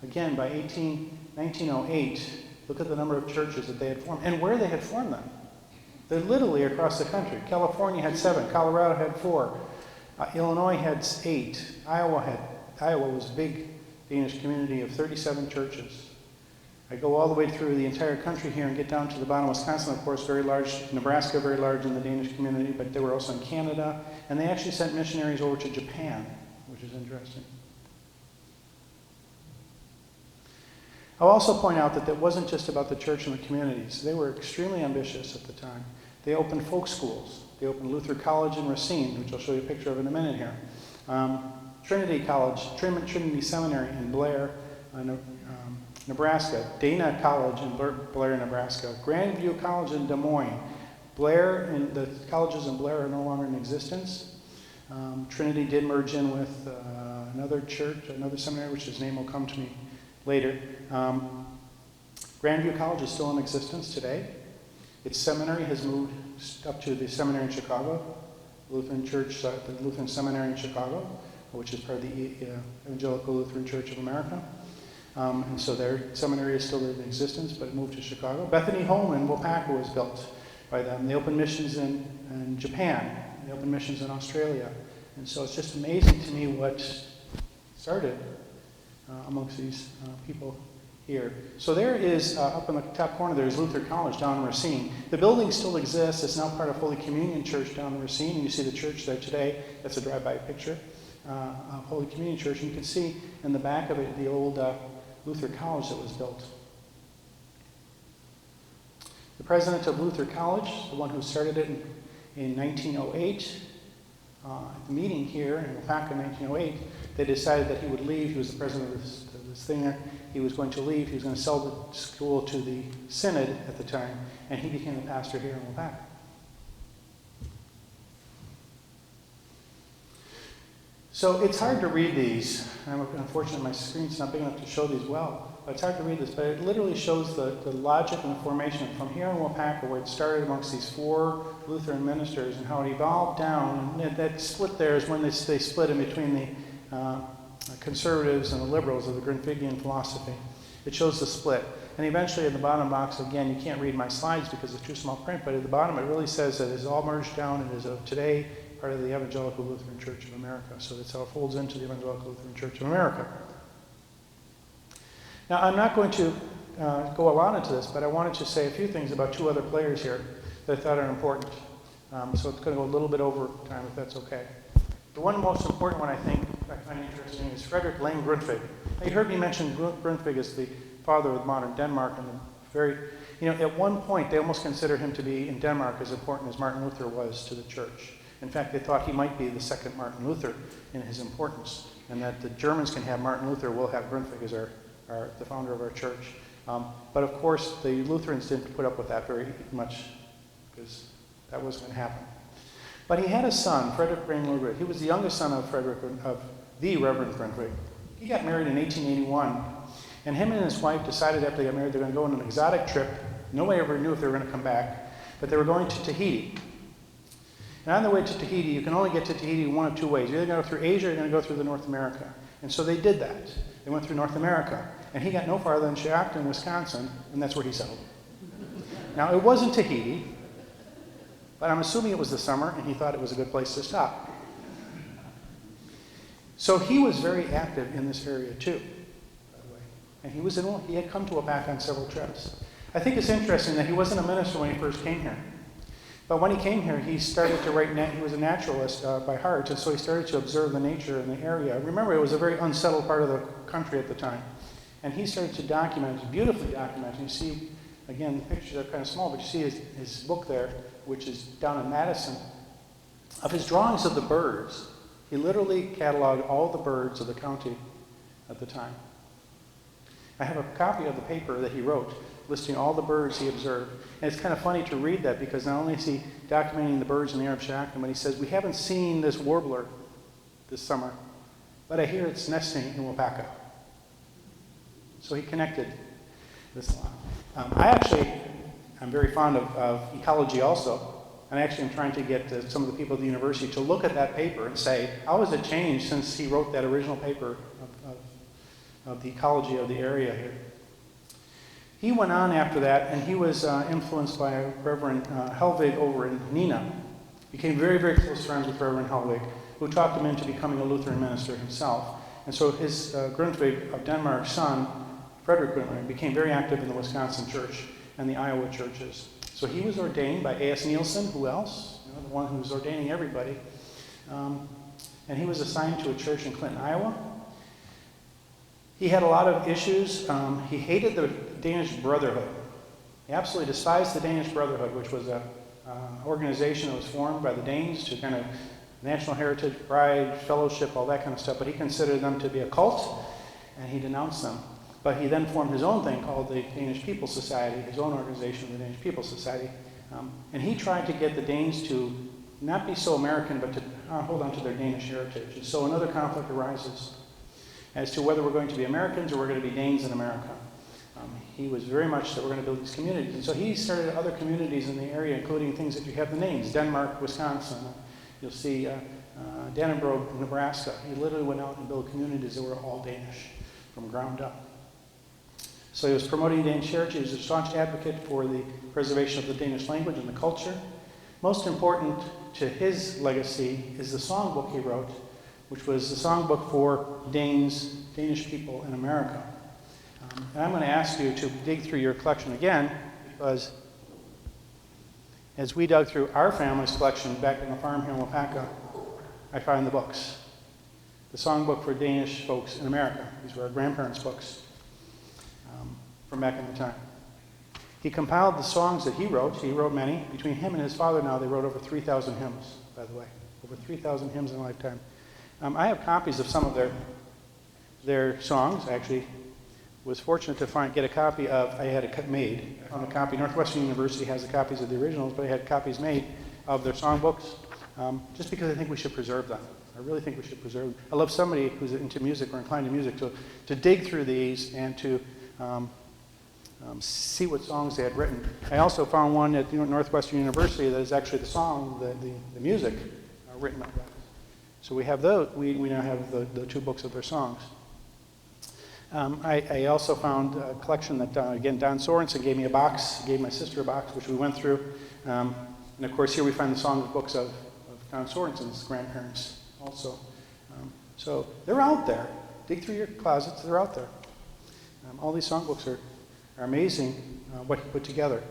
Again, by 1908, look at the number of churches that they had formed and where they had formed them. They're literally across the country. California had 7, Colorado had 4, Illinois had 8, Iowa was a big Danish community of 37 churches. I go all the way through the entire country here and get down to the bottom. Wisconsin, of course, very large. Nebraska, very large in the Danish community, but they were also in Canada. And they actually sent missionaries over to Japan, which is interesting. I'll also point out that it wasn't just about the church and the communities. They were extremely ambitious at the time. They opened folk schools. They opened Lutheran College in Racine, which I'll show you a picture of in a minute here. Trinity College, Trinity Seminary in Blair, Nebraska. Dana College in Blair, Nebraska. Grandview College in Des Moines. Blair, and the colleges in Blair are no longer in existence. Trinity did merge in with another church, another seminary, which his name will come to me later. Grandview College is still in existence today. Its seminary has moved up to the seminary in Chicago, Lutheran Church, the Lutheran Seminary in Chicago, which is part of the Evangelical Lutheran Church of America. And so their seminary is still in existence, but it moved to Chicago. Bethany Home in Waupaca was built by them. They opened missions in Japan. They opened missions in Australia. And so it's just amazing to me what started amongst these people here. So there is, up in the top corner, there's Luther College down in Racine. The building still exists. It's now part of Holy Communion Church down in Racine, and you see the church there today. That's a drive-by picture of Holy Communion Church. And you can see in the back of it the old Luther College that was built. The president of Luther College, the one who started it in 1908, at the meeting here in Waupaca in 1908, they decided that he would leave. He was the president of this thing there. He was going to leave. He was going to sell the school to the synod at the time, and he became the pastor here in Waupaca. So it's hard to read these. Unfortunately, my screen's not big enough to show these well, but it's hard to read this. But it literally shows the logic and the formation from here in Waupaca, where it started amongst these 4 Lutheran ministers, and how it evolved down. And that split there is when they split in between the conservatives and the liberals of the Grundtvigian philosophy. It shows the split. And eventually at the bottom box, again, you can't read my slides because it's too small print, but at the bottom it really says that it's all merged down and is of today part of the Evangelical Lutheran Church of America. So that's how it folds into the Evangelical Lutheran Church of America. Now, I'm not going to go a lot into this, but I wanted to say a few things about 2 other players here that I thought are important. So it's going to go a little bit over time, if that's okay. The one most important one I find interesting is Frederick Lane Grundtvig. Now, you heard me mention Grundtvig as the father of modern Denmark, and at one point they almost considered him to be in Denmark as important as Martin Luther was to the church. In fact, they thought he might be the second Martin Luther in his importance, and that the Germans can have Martin Luther, we'll have Grundtvig as the founder of our church. But of course, the Lutherans didn't put up with that very much, because that wasn't going to happen. But he had a son, Frederick Lane Grundtvig. He was the youngest son of the Reverend Grundtvig. He got married in 1881, and him and his wife decided after they got married they're going to go on an exotic trip. Nobody ever knew if they were going to come back, but they were going to Tahiti. And on the way to Tahiti, you can only get to Tahiti one of 2 ways. You're either going to go through Asia or you're going to go through North America. And so they did that. They went through North America. And he got no farther than Shakopee, Wisconsin, and that's where he settled. Now, it wasn't Tahiti, but I'm assuming it was the summer, and he thought it was a good place to stop. So he was very active in this area too, by the way. And he had come to Waupaca on several trips. I think it's interesting that he wasn't a minister when he first came here. But when he came here, he started to write, he was a naturalist by heart, and so he started to observe the nature in the area. Remember, it was a very unsettled part of the country at the time. And he started to document, beautifully document. And you see, again, the pictures are kind of small, but you see his book there, which is down in Madison, of his drawings of the birds. He literally cataloged all the birds of the county at the time. I have a copy of the paper that he wrote, listing all the birds he observed. And it's kind of funny to read that, because not only is he documenting the birds in the Arab Shakopee, but he says, we haven't seen this warbler this summer, but I hear it's nesting in Waupaca. So he connected this line. I'm very fond of ecology also, and I actually am trying to get some of the people at the university to look at that paper and say, how has it changed since he wrote that original paper of the ecology of the area here? He went on after that, and he was influenced by Reverend Helvig over in Nina. Became very, very close friends with Reverend Helvig, who talked him into becoming a Lutheran minister himself. And so his Grundtvig of Denmark's son, Frederick Grundtvig, became very active in the Wisconsin church and the Iowa churches. So he was ordained by A.S. Nielsen. Who else? The one who was ordaining everybody. And he was assigned to a church in Clinton, Iowa. He had a lot of issues. He hated the Danish Brotherhood. He absolutely despised the Danish Brotherhood, which was an organization that was formed by the Danes to kind of national heritage, pride, fellowship, all that kind of stuff. But he considered them to be a cult, and he denounced them. But he then formed his own thing called the Danish People's Society, his own organization, the Danish People's Society. And he tried to get the Danes to not be so American, but to hold on to their Danish heritage. And so another conflict arises as to whether we're going to be Americans or we're going to be Danes in America. He was very much that we're going to build these communities. And so he started other communities in the area, including things that you have the names, Denmark, Wisconsin. You'll see Dannenberg, Nebraska. He literally went out and built communities that were all Danish from ground up. So he was promoting Danish heritage. He was a staunch advocate for the preservation of the Danish language and the culture. Most important to his legacy is the songbook he wrote, which was the songbook for Danish people in America. And I'm going to ask you to dig through your collection again, because as we dug through our family's collection back in the farm here in Waupaca, I found the books. The songbook for Danish folks in America. These were our grandparents' books from back in the time. He compiled the songs that he wrote. He wrote many. Between him and his father now, they wrote over 3,000 hymns, by the way. Over 3,000 hymns in a lifetime. I have copies of some of their songs. I actually was fortunate to get a copy of, I had it made. I found a copy. Northwestern University has the copies of the originals, but I had copies made of their songbooks, just because I think we should preserve them. I really think we should preserve them. I love somebody who's into music or inclined to music to dig through these and to see what songs they had written. I also found one at Northwestern University that is actually the song, the music written by that. So we have those. We now have the two books of their songs. I also found a collection that, again, Don Sorensen gave me a box, gave my sister a box, which we went through. And of course, here we find the songbooks of Don Sorensen's grandparents also. So they're out there. Dig through your closets, they're out there. All these songbooks are amazing what he put together.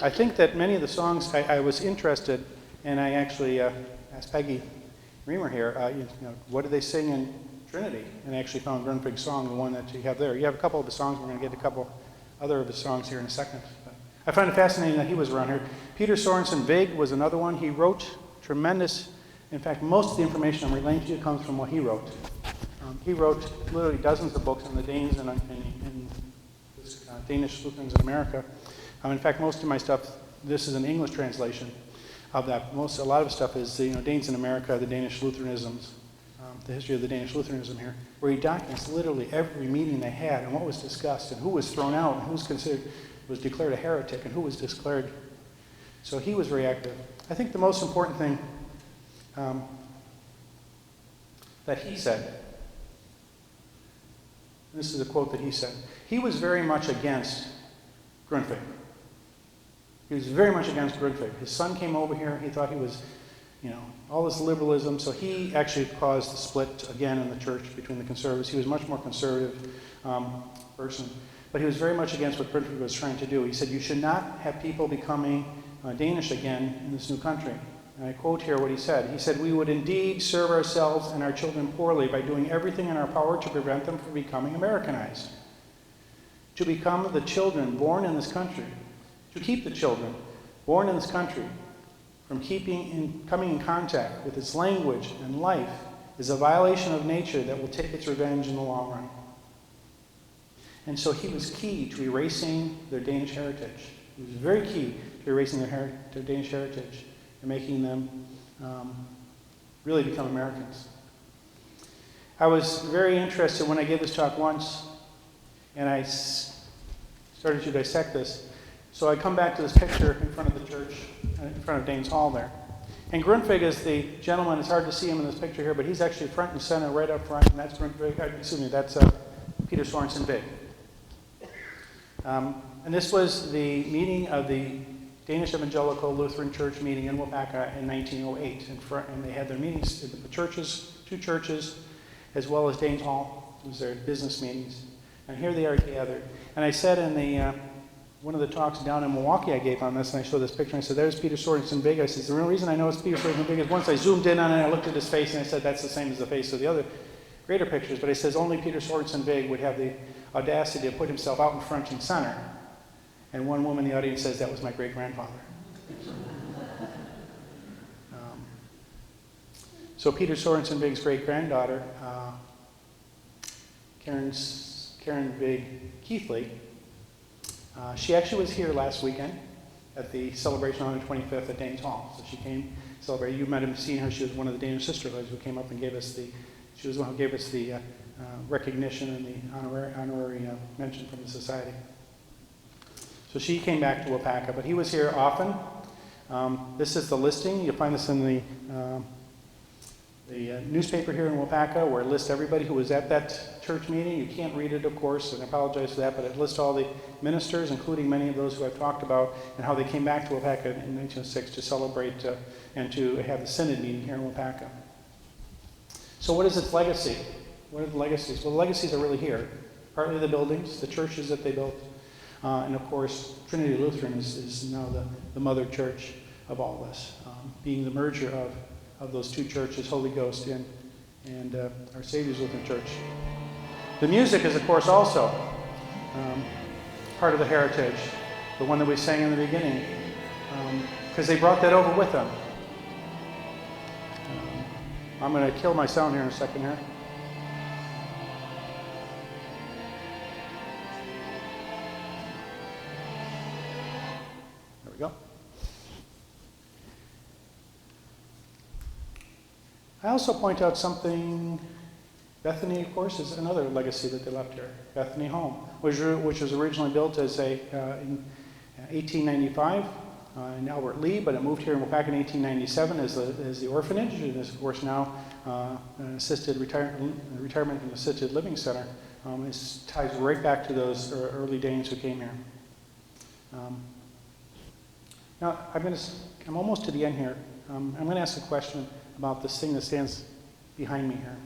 I think that many of the songs I was interested, and I actually asked Peggy Reamer here, what do they sing in Trinity? And I actually found Grundtvig's song, the one that you have there. You have a couple of the songs. We're going to get a couple other of the songs here in a second. But I find it fascinating that he was around here. Peter Sorensen Vig was another one. He wrote tremendous, in fact, most of the information I'm relating to you comes from what he wrote. He wrote literally dozens of books on the Danes and Danish Lutherans in America. In fact, most of my stuff, this is an English translation of that. A lot of stuff is Danes in America, the Danish Lutheranisms, the history of the Danish Lutheranism here, where he documents literally every meeting they had and what was discussed and who was thrown out and who was declared a heretic and who was declared. So he was very active. I think the most important thing that he said, and this is a quote that he said, he was very much against Grundtvig. He was very much against Grundtvig. His son came over here. He thought he was, all this liberalism. So he actually caused the split again in the church between the conservatives. He was a much more conservative person. But he was very much against what Grundtvig was trying to do. He said, you should not have people becoming Danish again in this new country. And I quote here what he said. He said, we would indeed serve ourselves and our children poorly by doing everything in our power to prevent them from becoming Americanized. To become the children born in this country, to keep the children born in this country from coming in contact with its language and life is a violation of nature that will take its revenge in the long run. And so he was key to erasing their Danish heritage. He was very key to erasing their Danish heritage and making them really become Americans. I was very interested when I gave this talk once, and I started to dissect this. So I come back to this picture in front of the church, in front of Danes Hall there. And Grundtvig is the gentleman. It's hard to see him in this picture here, but he's actually front and center, right up front, and that's Grundtvig. That's Peter Sorensen Vig. And this was the meeting of the Danish Evangelical Lutheran Church meeting in Waupaca in 1908. And they had their meetings at the churches, two churches, as well as Danes Hall. It was their business meetings. And here they are gathered. And I said in the one of the talks down in Milwaukee I gave on this, and I showed this picture, and I said, there's Peter Sorensen Vig. I said, the real reason I know it's Peter Sorensen Vig is once I zoomed in on it, I looked at his face, and I said, that's the same as the face of the other greater pictures. But it says only Peter Sorensen Vig would have the audacity to put himself out in front and center. And one woman in the audience says, that was my great-grandfather. So Peter Sorensen Vig's great-granddaughter, Karen Vig Keithley, she actually was here last weekend at the celebration on the 25th at Danes Hall. So she came celebrate. You might have seen her. She was one of the Danish sisterhoods who came up and gave us the recognition and the honorary mention from the society. So she came back to Waupaca, but he was here often. This is the listing. You'll find this in the newspaper here in Waupaca, where it lists everybody who was at that church meeting. You can't read it, of course, and I apologize for that, but it lists all the ministers, including many of those who I've talked about, and how they came back to Waupaca in 1906 to celebrate and to have the synod meeting here in Waupaca. So what is its legacy? What are the legacies? Well, the legacies are really here. Partly the buildings, the churches that they built, and of course, Trinity Lutheran is now the mother church of all this, being the merger of those two churches, Holy Ghost and our Savior's Lutheran Church. The music is, of course, also part of the heritage, the one that we sang in the beginning, because they brought that over with them. I'm going to kill my sound here in a second here. There we go. I also point out something. Bethany, of course, is another legacy that they left here. Bethany Home, which was originally built as in 1895 in Albert Lee, but it moved here in Waupaca in 1897 as the orphanage, and is, of course, now an assisted retirement and assisted living center. This ties right back to those early Danes who came here. Now, I'm almost to the end here. I'm going to ask a question about this thing that stands behind me here,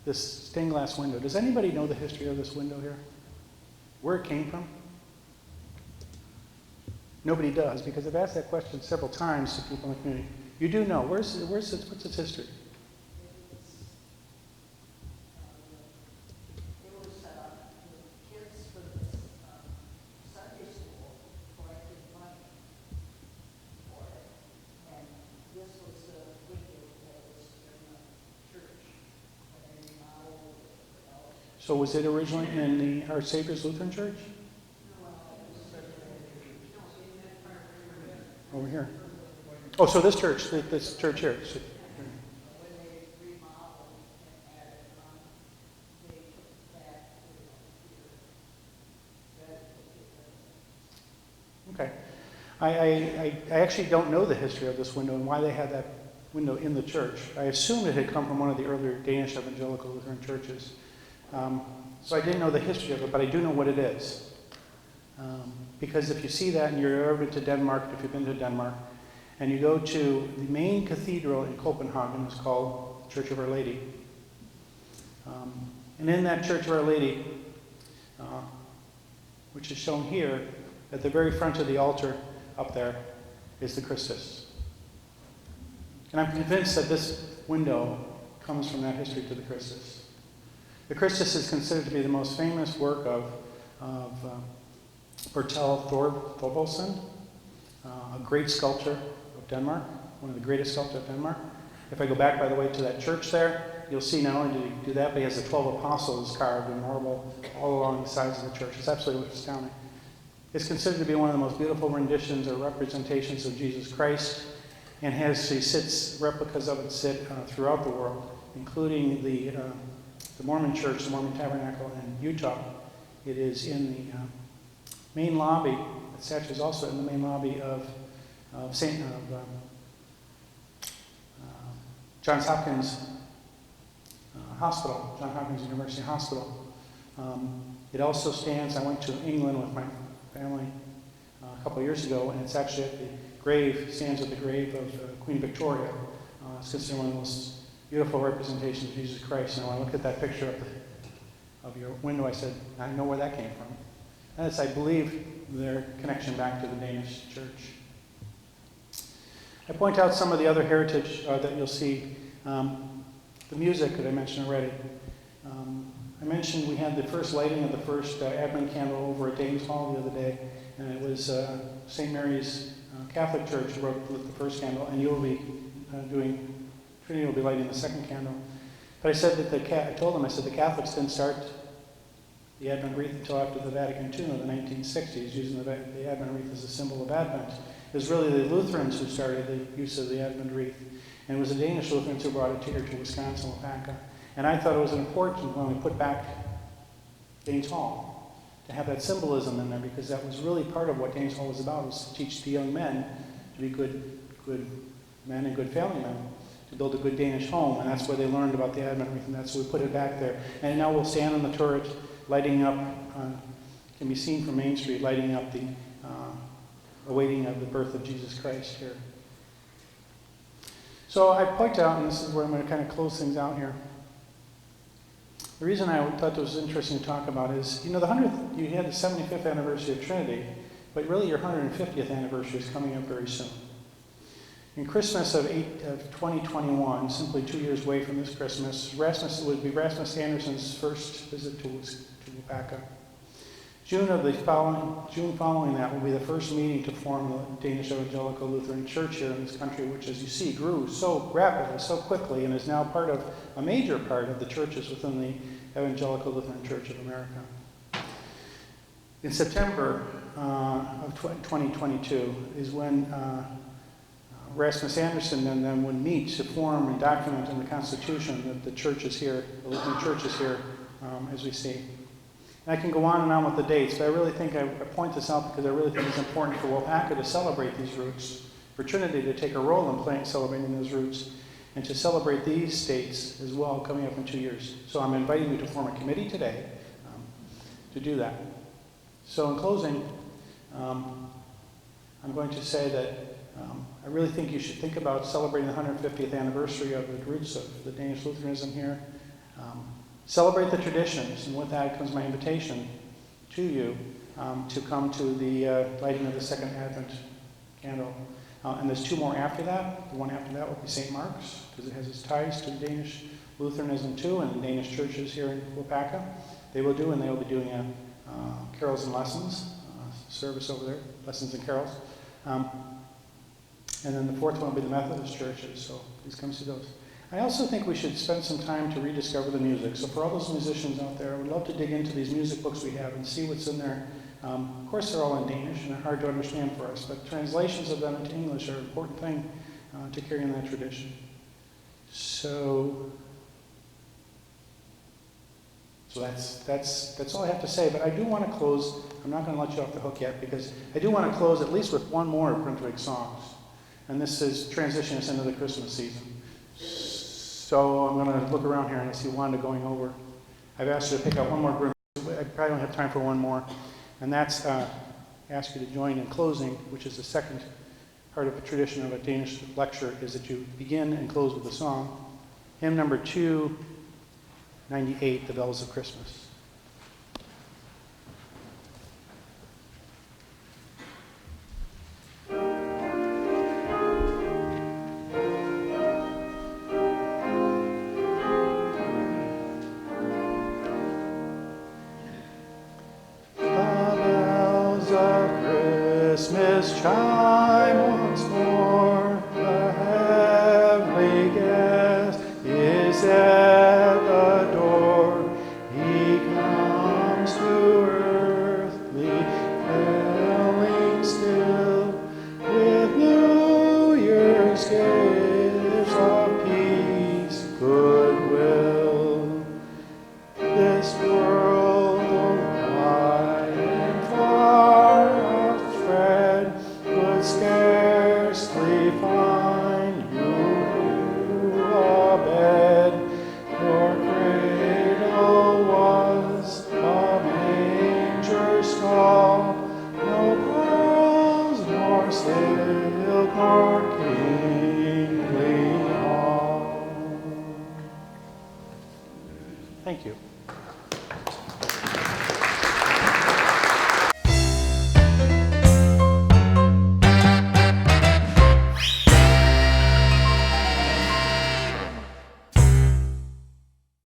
this stained glass window. Does anybody know the history of this window here? Where it came from? Nobody does, because I've asked that question several times to people in the community. You do know. What's its history? It was kids from this Sunday school collected money for it, and this was the window that was in the church, and they remodeled it. So was it originally in our Savior's Lutheran Church? Over here. Oh, so this church here. So, When they remodeled and added on, they took that here. okay. I actually don't know the history of this window and why they had that window in the church. I assumed it had come from one of the earlier Danish evangelical Lutheran churches. So I didn't know the history of it, but I do know what it is. Because if you see that and you're ever been to Denmark, if you've been to Denmark, and you go to the main cathedral in Copenhagen, it's called Church of Our Lady. And in that Church of Our Lady, which is shown here, at the very front of the altar up there, is the Christus. And I'm convinced that this window comes from that history to the Christus. The Christus is considered to be the most famous work of Bertel Thorvaldsen, a great sculptor of Denmark, one of the greatest sculptors of Denmark. If I go back, by the way, to that church there, you'll see not only did he do that, but he has the 12 apostles carved in marble all along the sides of the church. It's absolutely astounding. It's considered to be one of the most beautiful renditions or representations of Jesus Christ, and replicas of it sit throughout the world, including the Mormon Church, the Mormon Tabernacle in Utah. It is in the main lobby. The statue is also in the main lobby of Johns Hopkins Hospital, Johns Hopkins University Hospital. It also stands, I went to England with my family a couple of years ago, and it's actually at the grave, stands at the grave of Queen Victoria. It's considered one of the most beautiful representations of Jesus Christ. And when I looked at that picture of your window, I said, I know where that came from. And it's, I believe, their connection back to the Danish church. I point out some of the other heritage that you'll see. The music that I mentioned already. I mentioned we had the first lighting of the first Advent candle over at Danes Hall the other day, and it was St. Mary's Catholic Church who lit the first candle, and you'll be Trinity will be lighting the second candle. But I said that I told them, I said the Catholics didn't start the Advent wreath until after the Vatican II in the 1960s, using the Advent wreath as a symbol of Advent. It was really the Lutherans who started the use of the Advent wreath. And it was the Danish Lutherans who brought it here to Wisconsin, Waupaca. And I thought it was important when we put back Danes Hall to have that symbolism in there, because that was really part of what Danes Hall was about, was to teach the young men to be good men and good family men, to build a good Danish home, and that's where they learned about the Advent wreath, and that's why we put it back there. And now we'll stand on the turret, lighting up, can be seen from Main Street, lighting up the awaiting of the birth of Jesus Christ here. So I point out, and this is where I'm going to kind of close things out here. The reason I thought this was interesting to talk about is, you know, you had the 75th anniversary of Trinity, but really your 150th anniversary is coming up very soon. In Christmas of 2021, simply 2 years away from this Christmas, would be Rasmus Anderson's first visit to Waupaca. June following that will be the first meeting to form the Danish Evangelical Lutheran Church here in this country, which, as you see, grew so rapidly, so quickly, and is now a major part of the churches within the Evangelical Lutheran Church of America. In September of 2022 is when Rasmus Anderson and then would meet to form and document in the Constitution that the church is here, the Lutheran Church is here, as we see. And I can go on and on with the dates, but I really think I point this out because I really think it's important for Waupaca to celebrate these roots, for Trinity to take a role in celebrating those roots, and to celebrate these dates as well coming up in 2 years. So I'm inviting you to form a committee today to do that. So in closing, I'm going to say that I really think you should think about celebrating the 150th anniversary of the roots of the Danish Lutheranism here. Celebrate the traditions, and with that comes my invitation to you to come to the lighting of the second Advent candle. And there's 2 more after that. The one after that will be St. Mark's, because it has its ties to Danish Lutheranism too, and the Danish churches here in Waupaca. They will be doing a carols and lessons service over there, lessons and carols. And then the 4th one will be the Methodist churches, so please come see those. I also think we should spend some time to rediscover the music. So for all those musicians out there, I would love to dig into these music books we have and see what's in there. Of course, they're all in Danish and they're hard to understand for us, but translations of them into English are an important thing to carry in that tradition. So that's all I have to say, but I do want to close. I'm not going to let you off the hook yet, because I do want to close at least with one more of Grundtvig's songs. And this is transition us into the Christmas season. So I'm going to look around here and I see Wanda going over. I've asked you to pick out one more group. I probably don't have time for one more. And that's ask you to join in closing, which is the second part of a tradition of a Danish lecture, is that you begin and close with a song. Hymn number 298, The Bells of Christmas. Christmas chime once more, the heavenly guest is at the door. He comes to earthly dwelling still, with New Year's gifts of peace, goodwill. This world, though wide and far outspread, would scarcely find you a bed. Your cradle was a manger stall, no pearls nor silk nor kingly hall. Thank you.